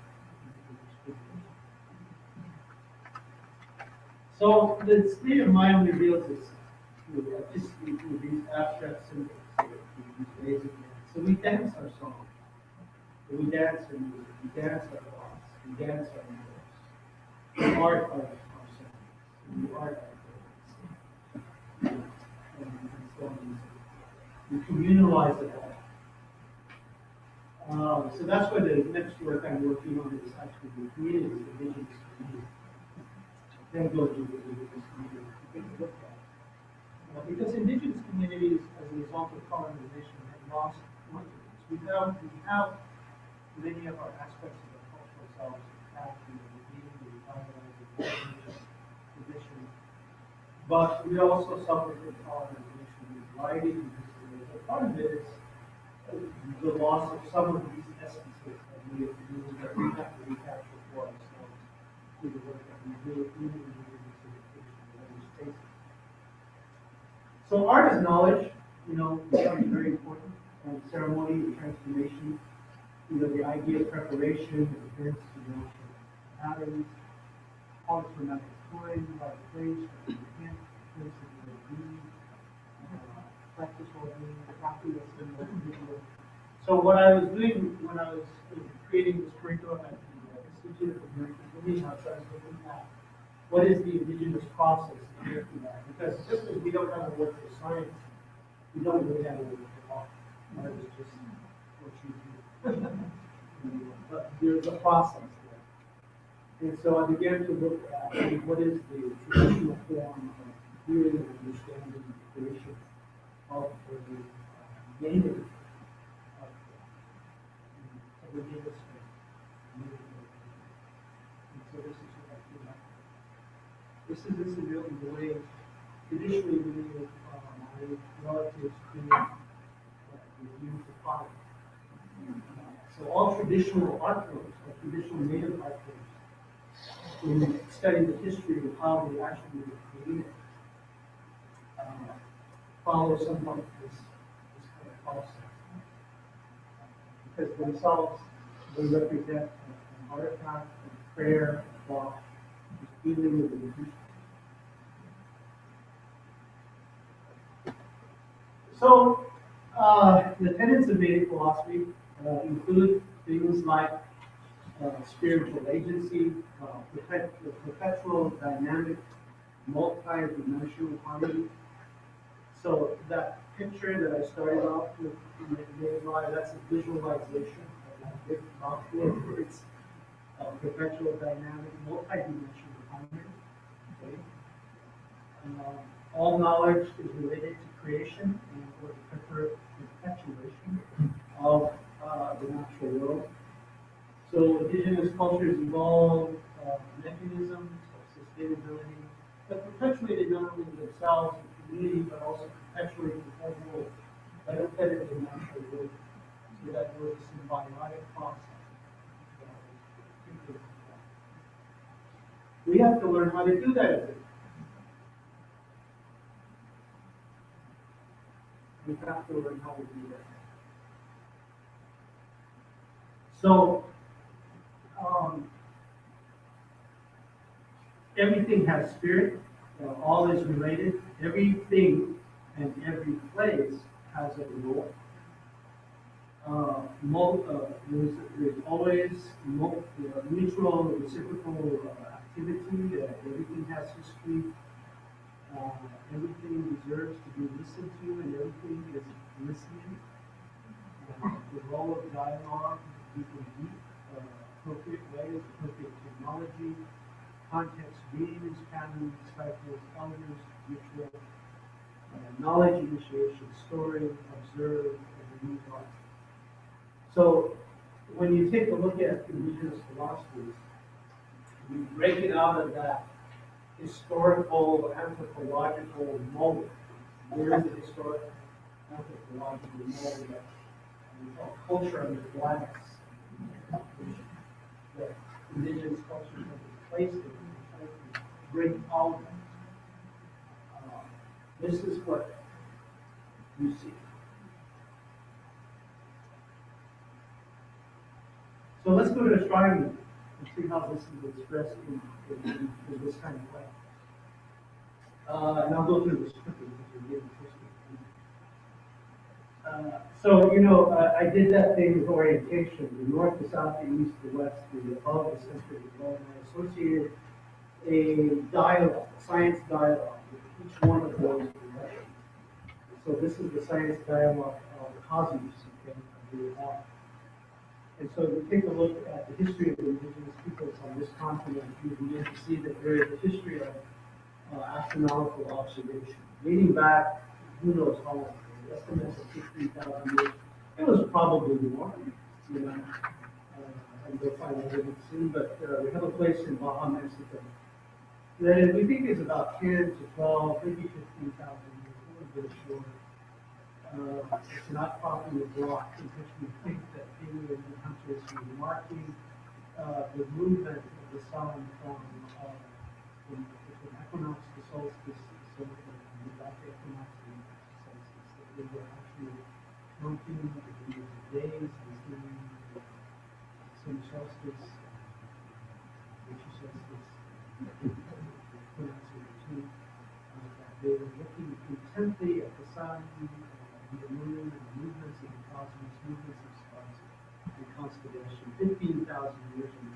So the state of mind reveals itself just through these abstract symbols, these ways of dance. So we dance our song, we dance our music, we dance our thoughts, we dance our emotions, we art our songs, we art our dance, and we communalize it all. So that's why the next work I'm working on is actually the community, the indigenous community. Then go to the indigenous community to take a look at it. Because indigenous communities, as a result of colonization, have lost much of this. We have many of our aspects of our cultural selves attached to the being, the revitalizing tradition. But we also suffer from colonization in a variety of ways. And part of it is the loss of some of these essences that we have to recapture for ourselves through the work that we do, even in the education in other spaces. So art is knowledge, becoming very important, and ceremony and transformation, the idea of preparation, events, patterns, how to remember time, how to place, how to enhance, practice well-being, happiness, and so what I was doing when I was creating this curriculum at the Institute of American Indian, I was looking at what is the indigenous process here for that. Because just as we don't have a word for science, we don't really have a word for art. Art is just what you do. But there's a process there. And so I began to look at what is the traditional form of viewing and understanding the creation of the native art form. So we gave us and so this is what I came up with. This is really the way traditionally many of my relatives do review the product. So all traditional art forms, or traditional native art forms, when you study the history of how they actually were created, follow somewhat this kind of process. Because themselves, they represent an artifact, a prayer, a thought, a feeling of the future. So, the tenets of native philosophy include things like spiritual agency, perpetual, dynamic, multi-dimensional harmony. So that picture that I started off with in the native life, that's a visualization of that big gospel of words, perpetual, dynamic, multi-dimensional harmony. Okay? All knowledge is related to creation and or the perpetuation of the natural world. So indigenous cultures evolve mechanisms of sustainability that perpetuated not only themselves and community, but also perpetuate the whole world benefit of the natural world. So that there was a symbiotic process. We have to learn how to do that. We have to learn how to do that. So, everything has spirit, all is related, everything and every place has a role. There's always mutual reciprocal activity, everything has history, everything deserves to be listened to, and everything is listening. The role of dialogue, we can meet appropriate ways, appropriate technology, context, readings, patterns, cycles, elders, ritual, knowledge initiation, story, observe, and remove art. So when you take a look at indigenous philosophies, you break it out of that historical, anthropological mold. There is a historical, anthropological mold that we call culture under glass, that indigenous cultures have replaced it and try to bring out. This is what you see. So let's go to astronomy and see how this is expressed in this kind of way. And I'll go through this quickly because we're getting so, I did that thing with orientation, the north, the south, the east, the west, the above, the center, the below, and I associated a dialogue, a science dialogue with each one of those directions. So this is the science dialogue of the cosmos, okay, of the above. And so if you take a look at the history of the indigenous peoples on this continent, you begin to see that there is a history of astronomical observation, dating back, who knows how long, estimates of 15,000 years. It was probably more, and they'll find evidence soon, but we have a place in Baja, Mexico, that we think is about 10 to 12, maybe 15,000 years, a little bit short. It's not popular rock, in which we think that alien hunters were marking the movement of the sun from equinox to solstice, so from the back equinox to solstice, that they were actually counting the days, and seeing some solstice, winter solstice, equinox or two, that they were looking intently at the sun, the moon, and the movements of the cosmos, movements of stars, and constellation, 15,000 years in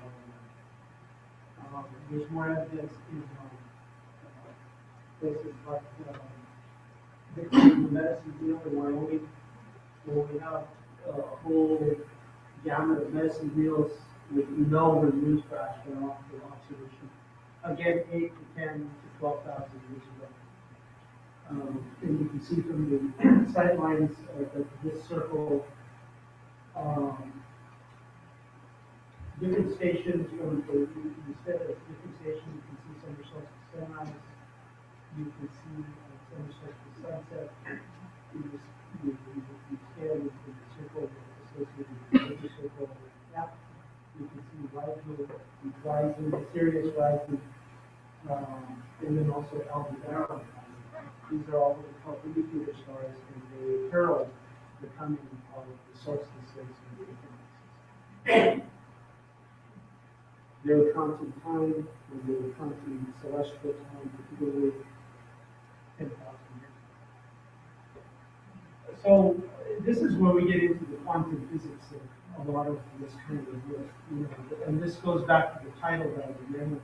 There's more evidence in places like the medicine wheel in Wyoming, where we have a whole gamut of medicine wheels with no reviews for astronomical observation. Again, 8 to 10 to 12,000 years ago. And you can see from the sightlines that this circle, different stations, instead of different stations, you can see summer solstice sunrise, you can see summer solstice sunset, you scale with the circle associated with the major circle, yeah, you can see rising, Sirius rising, and then also Aldebaran. These are all what we call indicator stars, and they herald the coming of the solstices and the equinoxes. They were counting time, and they were counting celestial time, particularly 10,000 years. So this is where we get into the quantum physics of a lot of this kind of work, and this goes back to the title that I began with.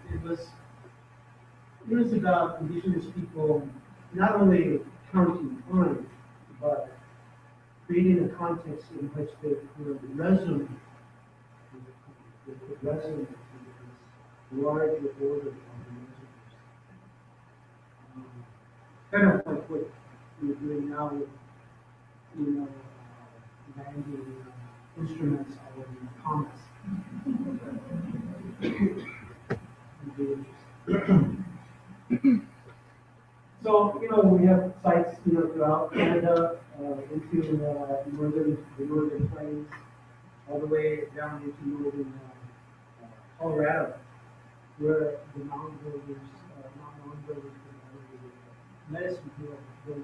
It was about indigenous people not only counting time, but creating a context in which they could resonate with this larger order of the universe. Kind of like what we're doing now with, landing instruments out in the comets. It'd be interesting. So, we have sites, throughout Canada, into the northern plains, all the way down into northern Colorado, where the mound builders, not mound builders, but the medicine field builders,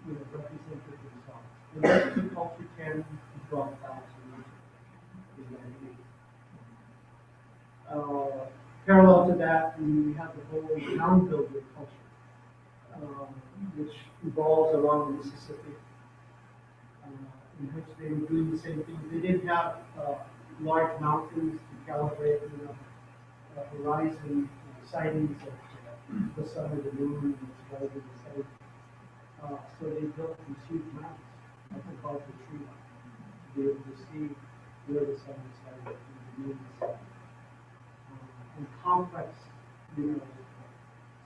represented themselves. The medicine culture 10 to 12,000 years ago. Parallel to that, we have the whole mound builder culture, which revolves along the Mississippi, in which they were doing the same thing. They didn't have large mountains to calibrate, horizon sightings of the sun or the moon and its rising and setting. So they built these huge mountains, like above the tree line, to be able to see where the sun is setting and the moon is setting. And complex,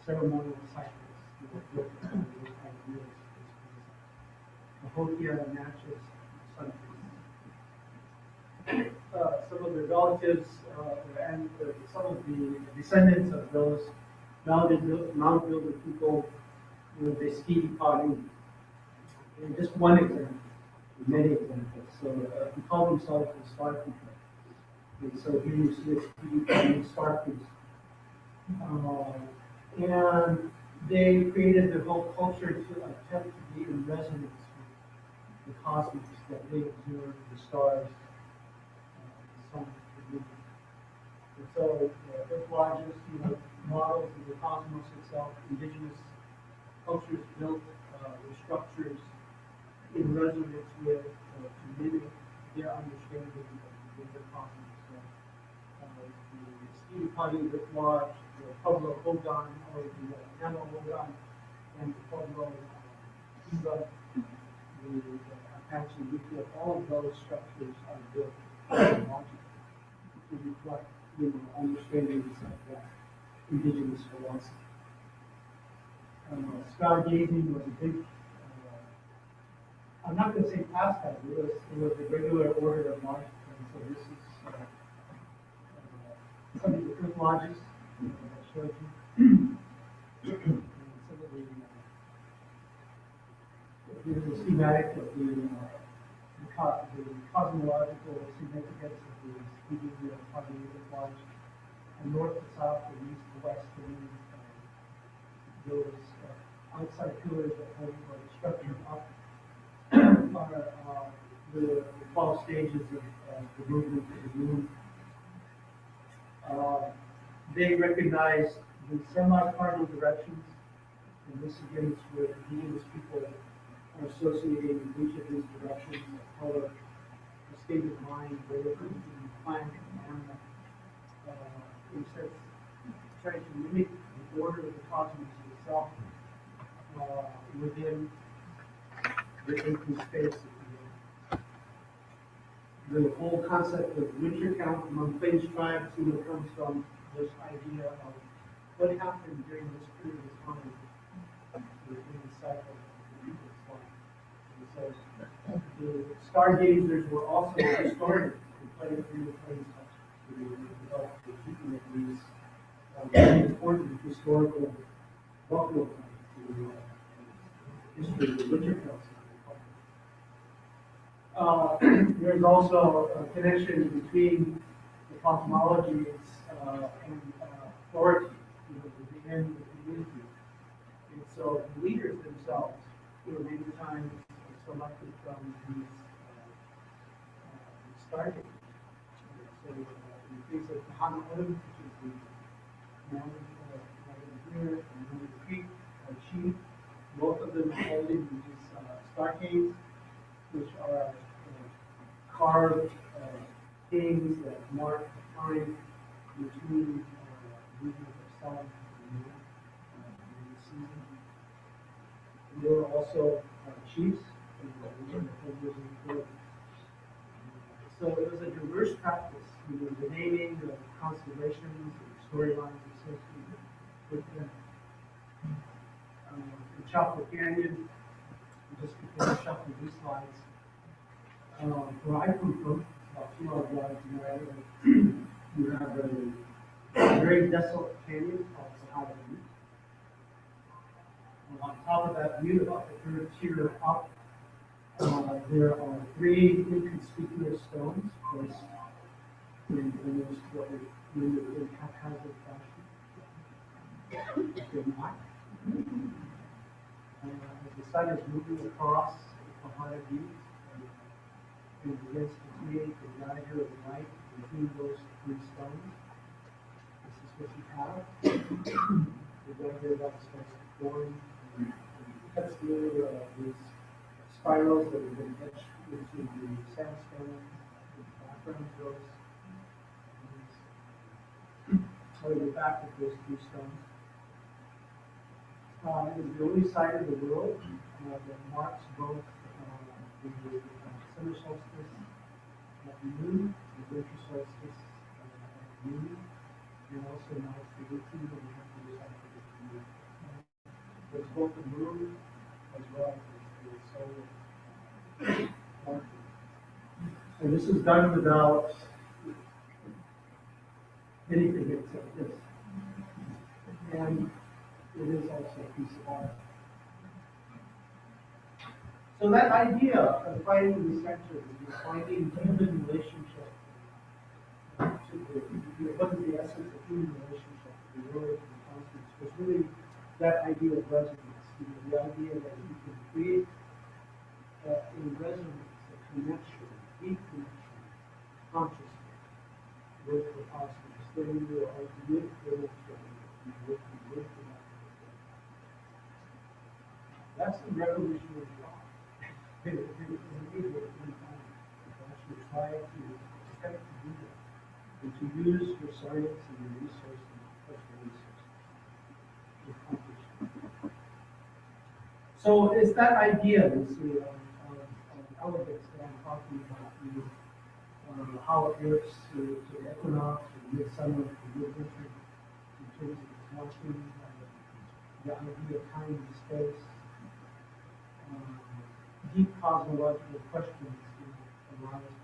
ceremonial cycles, built around those ideas. Mahokia, Natchez, Sun. Some of the relatives and some of the descendants of those mound builder people, they ski potting. And just one example, many examples. So they call themselves the Star People. And so here you see a ski potting Star People. And they created their whole culture to attempt to be in resonance with the cosmos that they observe, the stars, the sun, the moon. And so Earth lodges, models of the cosmos itself, indigenous cultures built their structures in resonance with, to mimic their understanding of the cosmos. So, the Steve Putty, Rick Lodge, the Pueblo Hogan, or the Nano Hogan, and the Pueblo Cuba, the Apache Yucca, all of those structures are built to reflect understandings of that indigenous philosophy. Stargazing was a big, I'm not going to say pastime, it was a regular order of life. And so this is some of the Earth lodges that I showed you. And some of here's a schematic of the cosmological significance of the Stevie Earth lodge. And north to south and east to west, those outside pillars that hold the structure up are the 12 stages of the movement of the moon. They recognize the semi-cardinal directions, and this again is where indigenous people are associating each of these directions, the color, the state of mind, where they're plant and animal. Instead of trying to mimic the order of the cosmos itself within the empty space. The whole concept of winter count among Plains tribes comes from this idea of what happened during this period of time within the cycle of the people's life. And so the stargazers were also historians who played a really important role in keeping of these very important historical buffalo points in the history of the winter count. There's also a connection between the cosmologies and authority within the community. And so the leaders themselves were many times selected from these stargates. So in the case of Kahananim, which is the mountain here and Mountain Creek, Chief, both of them holding these stargates, which are carved things that mark the time between movement of sun and moon in the season. There were also chiefs and so it was a diverse practice. The naming, the constellations, the storylines associated with them. The Chaco Canyon, just to finish up with these slides. Where I come from, about 2 hours drive from where I live, you have a very desolate canyon called Sahara Butte. On top of that butte, about the third tier up, there are 3 inconspicuous stones placed in almost what we do in haphazard fashion. They're not. As the sun is moving across the Sahara Butte, and begins to create the dagger of light between those 3 stones. This is what you have. The dagger that starts to form and cuts through these spirals that have been etched into the sandstone, the background of those. So the back of those 3 stones. It is the only site in the world that marks both the summer solstice at noon, the winter solstice at noon, and also marks the routine of the winter cycle. It's both the moon as well as the solar marking. And this is done without anything except this. And it is also a piece of art. So that idea of finding the center, finding human relationship to what is the essence of human relationship to the world and the cosmos, was really that idea of resonance. The idea that you can create a resonance, a connection, deep connection, consciously with the cosmos. Then you are with the with the That's the revolutionary thought. It is amazing at any time to actually try to attempt to do that and to use your science and your resources, personal resources, to accomplish that. So it's that idea, you see, of elegance that I'm talking about, how it works to the equinox, to midsummer, to midwinter, in terms of its marking, the idea of time and space. Deep cosmological questions arise.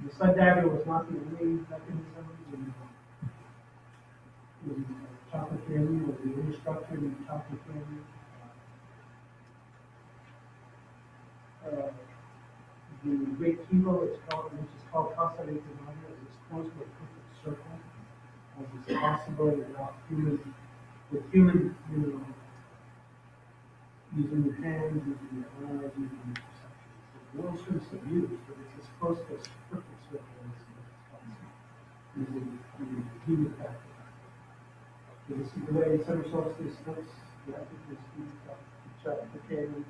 The sun dagger was not the only mechanism in Chaco Canyon, or the only structure in Chaco Canyon. The Great Kilo, which is called Casa de Tamayo, is close to a perfect circle, as is possible without with human, using your hands, using your eyes, using your perceptions. So all sorts of use, but it's as close to a perfect circle as possible, using the human factor. So this is the way summer solstice looks. The African feet up the canyon,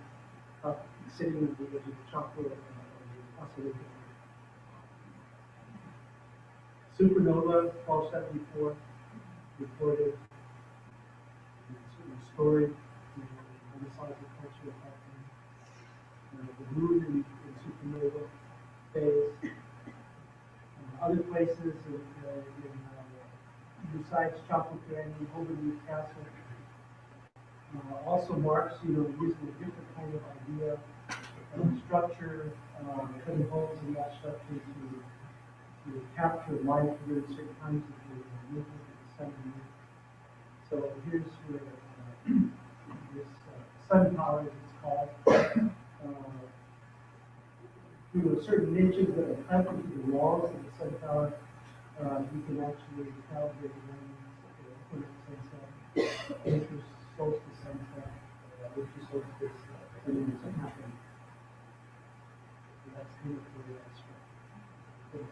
sitting in the edge of the chocolate oscillator. Supernova 1274 reported story, on the sides of culture affecting the moon in supernova phase. Other places besides Chocolate Canyon, Overview Castle, also marks, using a different kind of idea of structure, cutting holes in that structure to capture light during certain times of the movement of the sun and moon. So here's where this sun power, as it's called, through certain niches that are cut into the walls of the sun tower, you can actually calibrate the equinox sunset, winter solstice sunset, winter solstice, and then it's happening. So that's kind of the structure.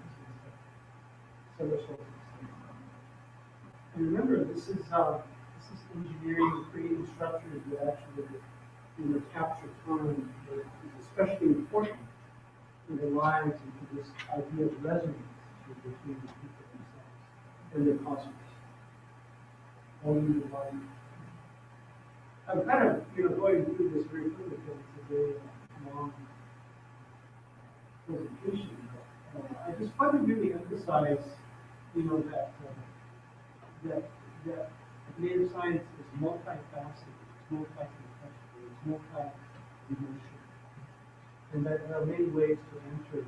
Solar solstice sunset. And remember, this is engineering, creating structures that actually, capture time, that is especially important in their lives and to this idea of resonance between the people themselves and their cosmos. Only the light. I'm kind of, going through this very quickly because it's a very long presentation. I just want to really emphasize, that native science is multifaceted, it's multi-contextual, it's multi-dimensional. And that there are many ways to enter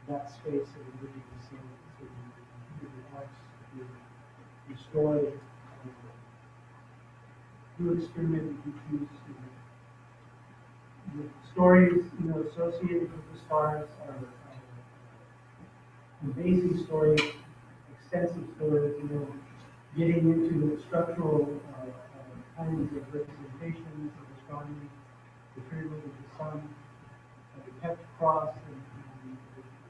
that space of living the science, through the arts, through the story, through an experiment that you choose. The stories, associated with the stars are amazing stories, extensive stories, getting into the structural kinds of representations of astronomy, the pyramid of the sun, the kept cross, and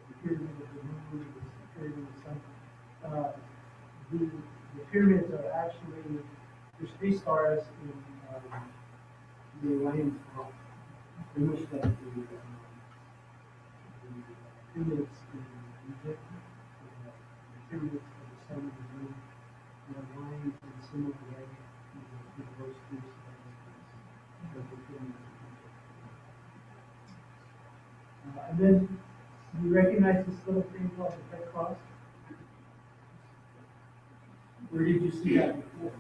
the pyramid of the moon, the pyramid of the sun. The pyramids are actually, there's 3 stars in the Orion Belt, very much like the pyramids in Egypt, the pyramids of the sun and the moon, are aligned in a similar way to those 3 stars of the pyramids of Egypt. And then you recognize this little thing called the Red Cross? Where did you see that before?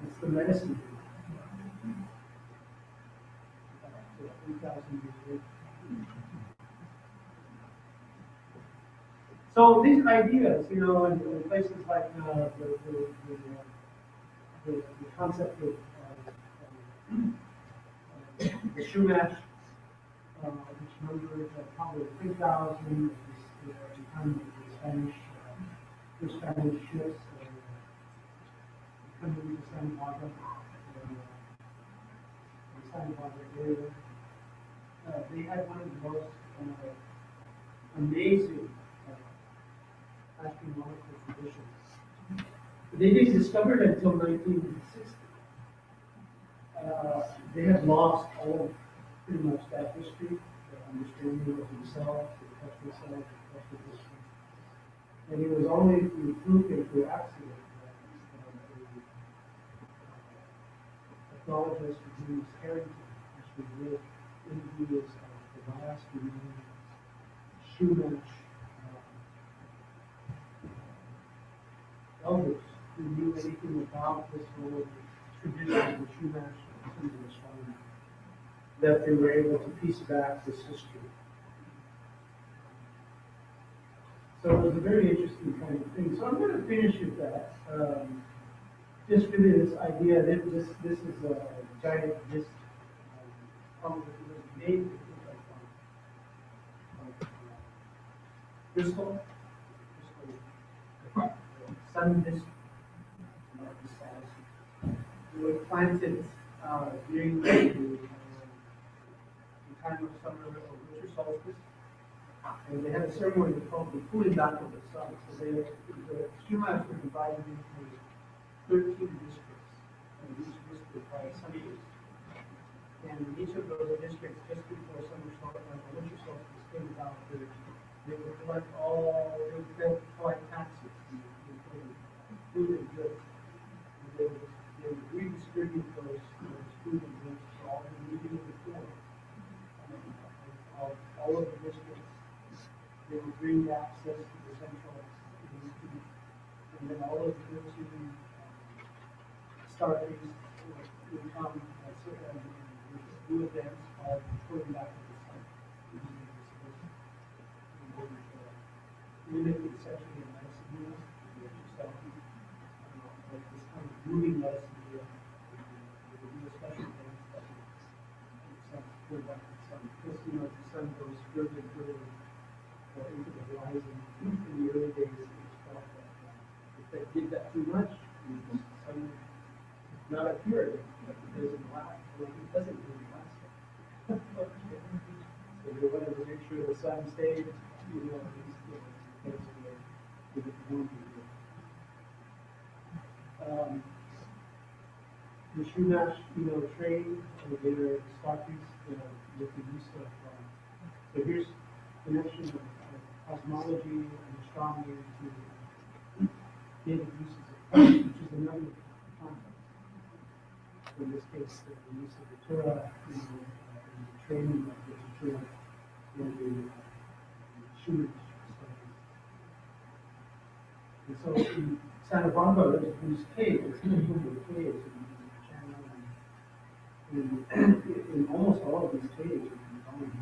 It's the medicine wheel. 3,000 years later. So these ideas, in places like the concept of the Shumash, which numbers probably 3,000, the time of the Spanish ships coming into Santa Barbara, the Santa Barbara area. They had one of the most amazing astronomical traditions. They didn't discover it until 1960. They had lost all pretty much that history, the understanding of themselves, the touch themselves, the touch of history. And it was only through fluke and through accident that astrologist James Harrington actually did interviews of the last remaining Shumash elders who knew anything about this whole tradition of the Shumash in terms of astronomy, that they were able to piece back this history. So it was a very interesting kind of thing. So I'm going to finish with that. Just really this idea that this is a giant disk, probably made crystal, sun disk. They were planted during the time of summer or winter solstice. And they had a ceremony called the pulling back of the sun. So the Shumash were divided into 13 districts, and each district by a sun disk. And in each of those districts, just before summer solstice, the winter solstice came about, they would collect taxes. all of the districts. They will bring access to the central institute, and then all of the 13 stargates will come and do events of pulling back to the sun. Mimic essentially a medicine wheel, like this kind of moving medicine wheel. They will do a special dance that will pull back to the sun. Because the sun goes further and further into the horizon. In the early days, it was thought that if they did that too much, the sun would not appear again, but it doesn't last. Well, it doesn't really last. So they wanted to make sure the sun stayed, the Shumash, train, their stockings, with the use of, so here's connection of cosmology and astronomy to data uses of time, which is another concept. In this case, the use of the Torah, and the training of the Torah in the Shumash studies. And so in Santa Barbara, there's these caves, it's in the caves, and in almost all of these caves, you can find these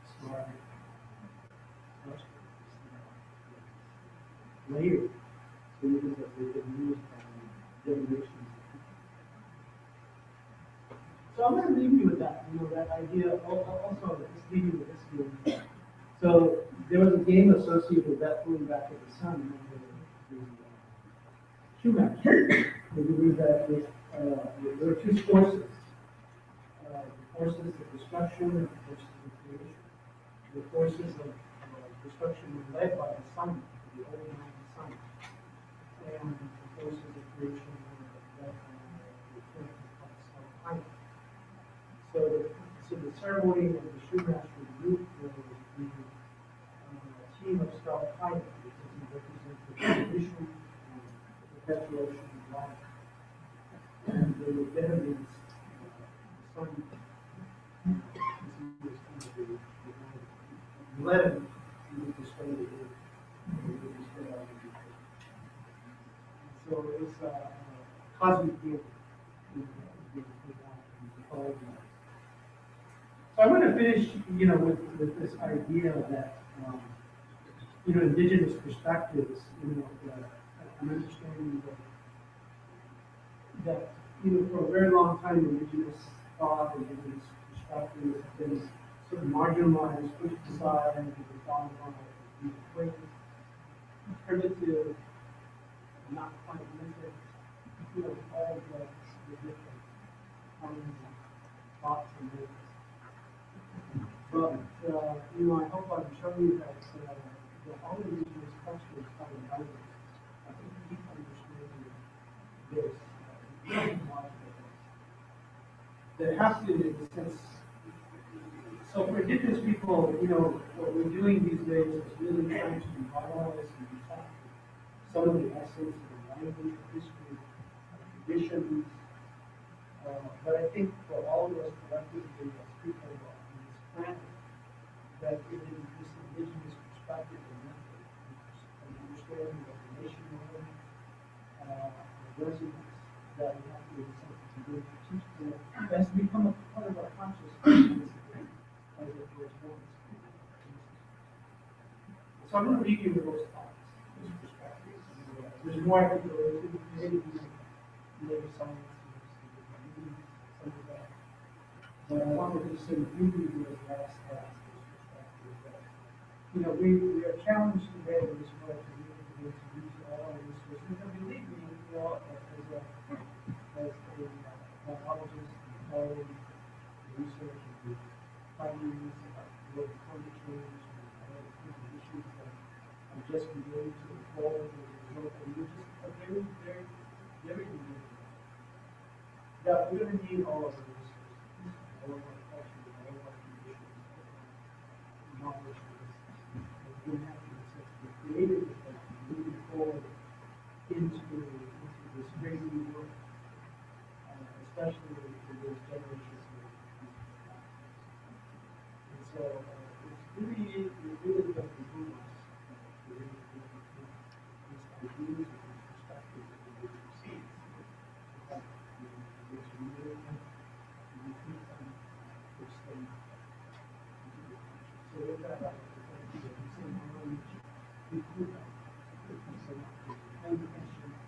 star layers, images that they've been used by generations. So I'm going to leave you with that, that idea. Also, let's leave you with this game. So there was a game associated with that pulling back of the sun. Shumash. They believe that there are two forces. The forces of destruction and the forces of creation. The forces of destruction were led by the sun, the old man sun. And the forces of creation were led by the planet called Sun. So the ceremony of the Shumash was the team of Star Pilot, because he represents the tradition and perpetuation of life. And they would dedicate the sun. Let him destroy the earth. So it's a cosmic gift. So I'm going to finish, with this idea that, indigenous perspectives, an understanding that, for a very long time, indigenous thought, indigenous perspectives have been sort of marginalized, pushed aside, and people thought about these ways, primitive, not quite mental, all the different kinds of thoughts and ways. But, I hope I'm showing you that all of these cultures are diverse. I think we understand this. There has to be, in a sense, so for indigenous people, what we're doing these days is really trying to revitalize and recapture some of the essence of the language, history, traditions. But I think for all of us collectively as people on this planet, that it is this indigenous perspective and method, an understanding of the nation building, resonance, that we have to do something to do to teach them. It has to become a part of our consciousness as it was once. So I'm going to leave you with those thoughts, those perspectives. There's more I could go into, maybe later science, some of that. But I wanted to sort of leave you with last thoughts, those perspectives that, we are challenged today in this world to be able to use all our resources. And believe me, as a biologist, and research, and findings about global climate change, and all the kinds of issues that are just beginning to evolve as a result, and we're just a very, very, very beginning. That we're going to need all of our resources, all of our culture, all of our conditions, knowledge, and we're going to have to be creative with that, moving forward into this great new world, especially for those generations. And so, really, it really does improve us. It really does improve these ideas and these perspectives that we receive. That it's really, we keep them, they stay. So with that, I would like to say, we improve them. Thank you so much. Thank you, Commissioner.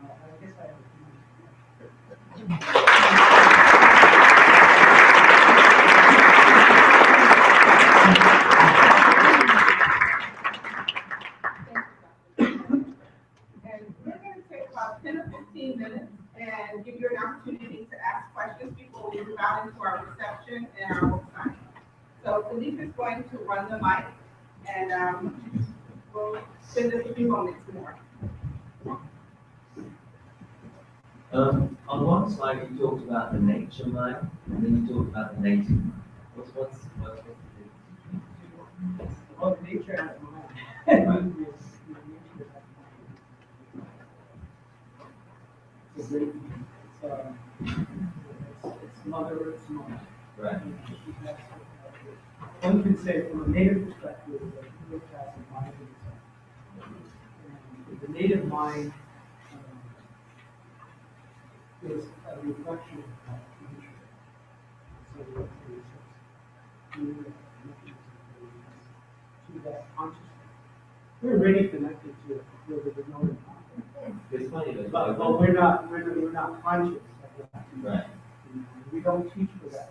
I guess I have a few minutes. And we're going to take about 10 or 15 minutes and give you an opportunity to ask questions before we move out into our reception and our book signing. So Felipe is going to run the mic, and we'll spend a few moments more. On one slide, you talked about the nature mind, and then you talked about the native mind. What's the difference between the two? Well, nature has mind. Nature has mind. It's a great thing. It's Mother Earth's mind. Right. One can say from a native perspective that Earth has a mind of its own. And the native mind is a reflection of nature. So what it is doing a mechanism to that consciousness. We're already connected to it where there's no impact. It's funny, But we're not conscious of that. right. We don't teach for that.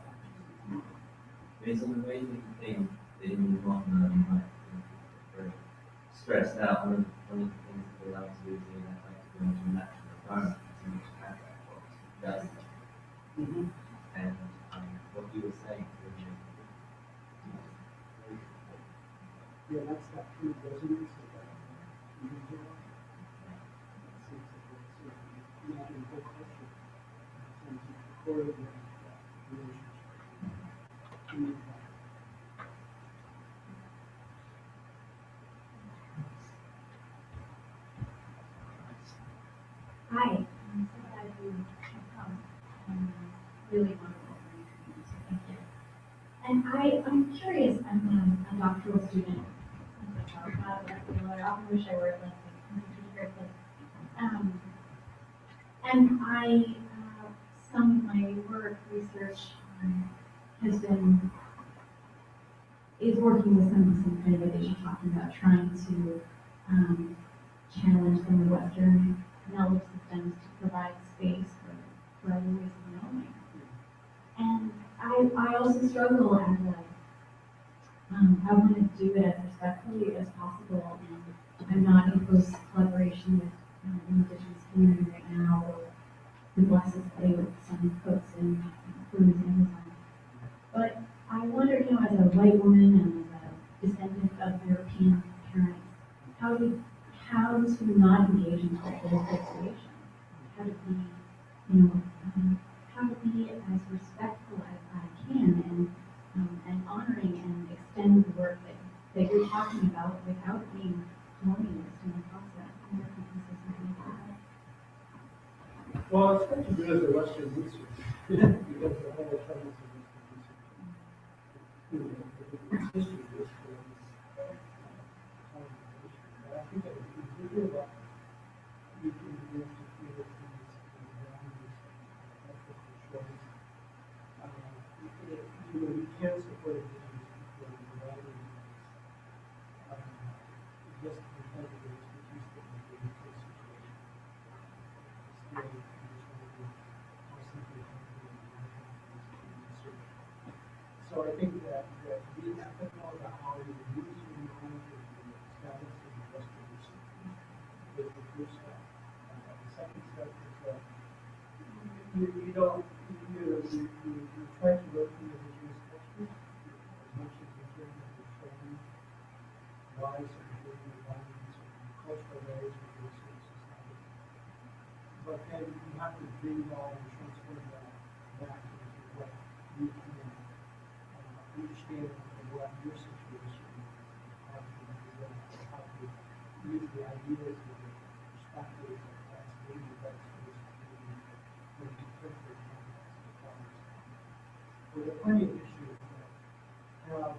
There's an amazing thing that in the modern life, very stressed out. One of the things that they like to do is they like to go into a natural environment to much have that box. Does that. And what you were saying, Yeah, that's that true resonance of that. Imagine the whole culture in terms of the choreograph that relationship. Hi, I'm so glad you have come. Really wonderful for you, so thank you. And I'm curious, I'm a doctoral student. I often wish I were like and some of my work research is working with some kind of what you're talking about, trying to challenge some of the Western knowledge systems to provide space for other ways of knowing. And I also struggle as I want to do it as respectfully as possible, and I'm not in close collaboration with the indigenous community right now, or who blesses play with some folks in Peru's Amazon. But I wonder, as a white woman and as a descendant of European parents, how to sort of not engage in cultural association, how to be, how to be as respectful as I can, and honoring and extend the work that you're talking about without being colonialist in the process. I wonder if you can say something about that. Well, it's what you do as a Western research, because the whole premise of Western research, history is for but I think that if you do that, you can begin to feel these values of ethical choice. You can support indigenous people in a variety of ways. Just because of the expertise that we bring to the situation. So I think that being ethical about how you use your knowledge and your status in the Western research is the first step. The second step is that you try to work with indigenous cultures as much as you can with your training, wise and behavioral values, and cultural ways of research society. But then you have to bring that and transfer that back into what you can understand of what your situation is, how to use the ideas and the perspectives of that space when you interpret context of others. There are plenty of issues that have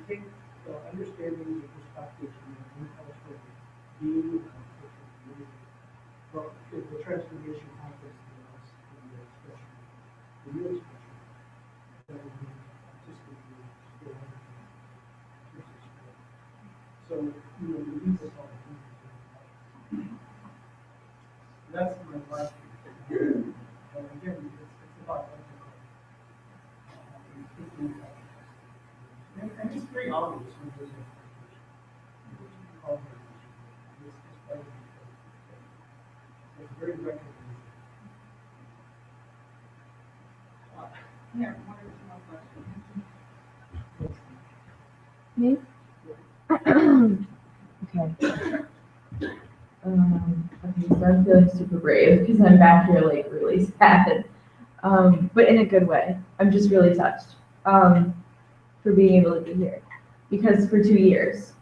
take understandings and perspectives from the one cultural being and cultural community. But if the transformation happens in us, in the expression, the real expression, that would be artistically still everything. So, you know, we need this all the time. That's my last thing. But again, it's about ethical. And it's very obvious when there's a it's very recognizable. Here, one or two more questions. Me? Okay. Okay, so I'm feeling super brave because I'm back here like really sad. But in a good way. I'm just really touched for being able to be here. Because for 2 years,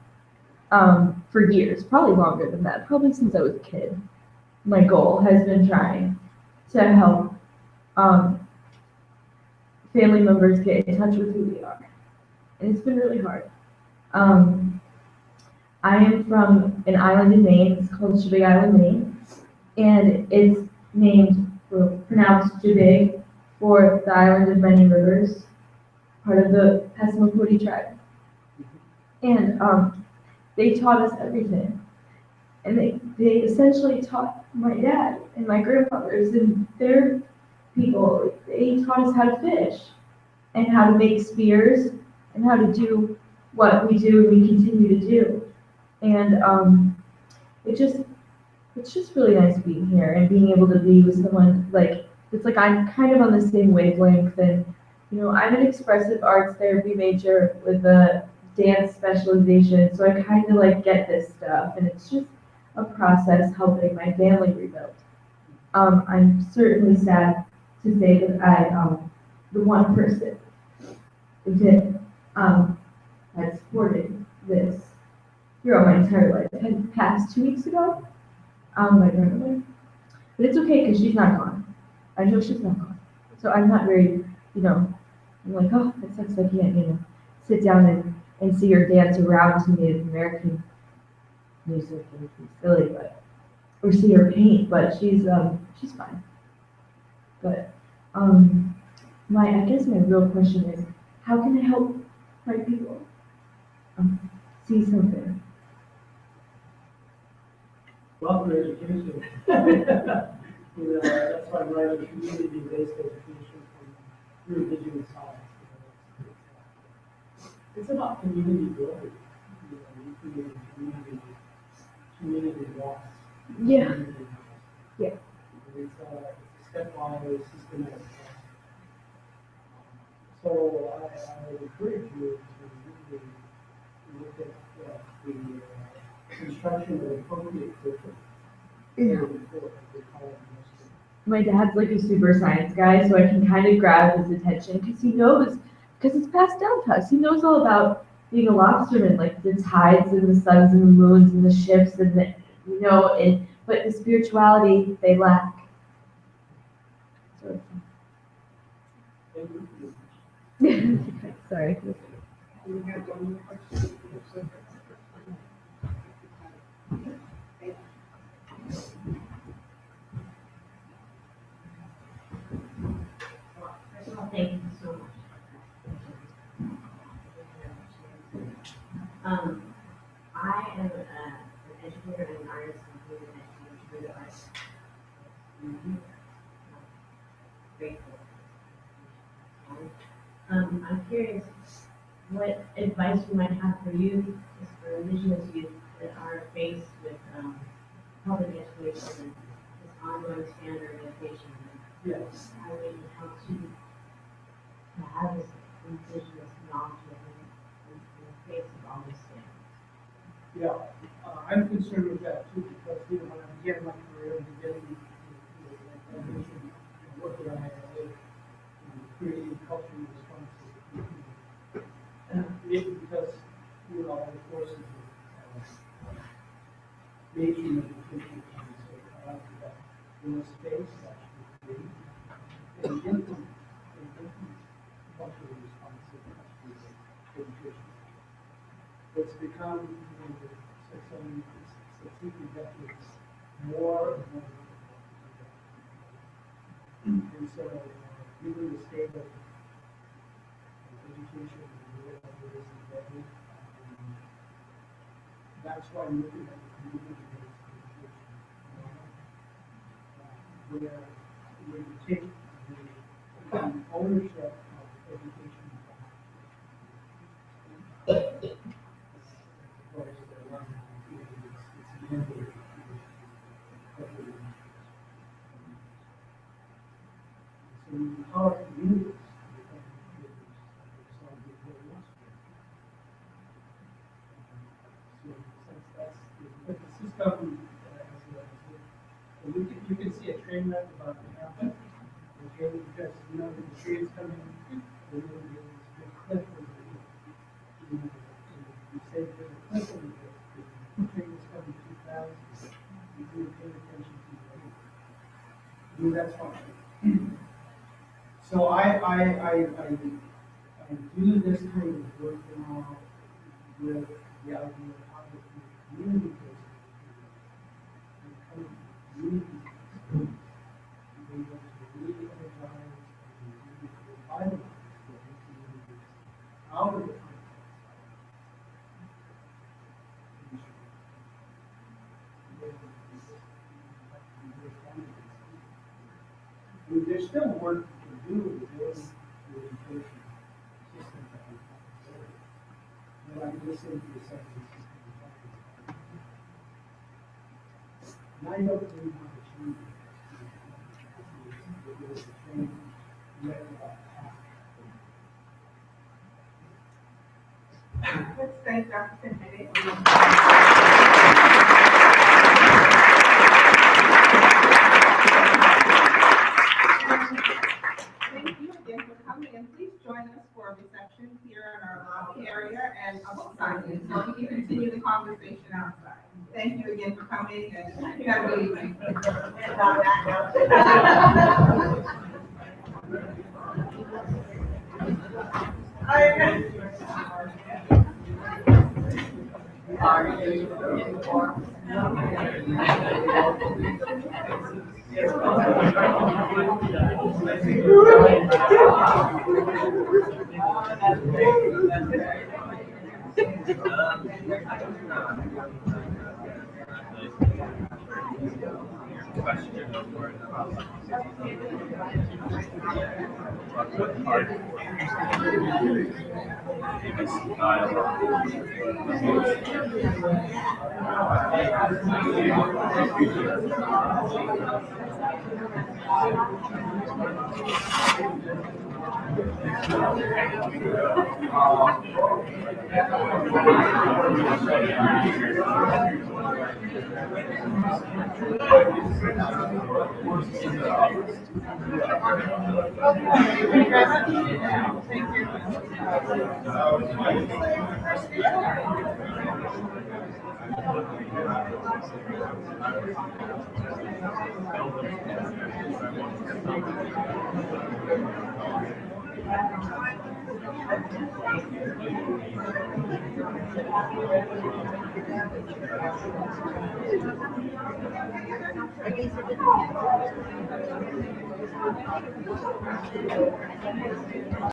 for years, probably longer than that, probably since I was a kid, my goal has been trying to help family members get in touch with who we are. And it's been really hard. I am from an island in Maine, it's called Shebig Island, Maine, and it's named, well, pronounced Shebig for the island of many rivers, part of the Passamaquoddy tribe. And they taught us everything. And they essentially taught my dad and my grandfathers and their people, they taught us how to fish and how to make spears and how to do what we do and we continue to do. And it's just really nice being here and being able to be with someone like, it's like I'm kind of on the same wavelength. And, you know, I'm an expressive arts therapy major with a dance specialization, so I kind of like get this stuff, and it's just a process helping my family rebuild. I'm certainly sad to say that the one person that had supported this throughout my entire life had passed 2 weeks ago. My grandmother. But it's okay because she's not gone. I know she's not gone. So I'm not very, you know, I'm like, oh, that sucks. I can't, you know, sit down and see her dance around to Native American music and be silly, but, or see her paint, but she's fine. But, I guess my real question is, how can I help white people see something? Well, for education. You know, that's why I'm writing community-based education through indigenous science. It's about community building. You know, you create community loss. Yeah. Community loss. Yeah. It's a stepwise systematic process. So I would encourage you to really look at the construction of appropriate curriculum. Yeah. My dad's like a super science guy, so I can kind of grab his attention because he knows, because it's passed down to us. He knows all about being a lobsterman, like the tides and the suns and the moons and the ships and the, you know, and but the spirituality they lack. So, sorry. First of all, thank you so much. I am an educator and an artist and an educator through the arts. Grateful. I'm curious what advice you might have for youth, for indigenous youth that are faced with public education and this ongoing standard education. Yes. How how to have this indigenous knowledge in the face of all these things. Yeah, I'm concerned with that too, because, you know, when I began my career in the beginning, I mentioned working on ILA, creating cultural responses. And maybe because, you know, the courses of major education, so I like that in the space, actually, create and implement cultural responsive education. it's become, some subsequent decades, more and more difficult. And so, given the state of education in the world as it is today, that's why I'm looking at the community-based education model, where you take the ownership of education back. Of course, it's mandated. So we empower communities to become educators of solve the world. So since that's the system, you can see a train wreck about to happen. Okay, because the train's coming, there's a big cliff over here. You say there's a cliff over there, the train is coming too fast, you do pay attention to the train. That's fine. So I do this kind of work now with the idea of how to community-based and kind of community be able to re-energize and revitalize the communities out of the context. I mean, there's still work to do within the education system that we have. But I'm listening to the second system. And I don't really want to change it. It is a change yet Let's thank Dr. Cajete. Thank you again for coming, and please join us for a reception here in our lobby area and a book signing, so we can continue the conversation outside. Thank you again for coming, and have a good evening. And on that note.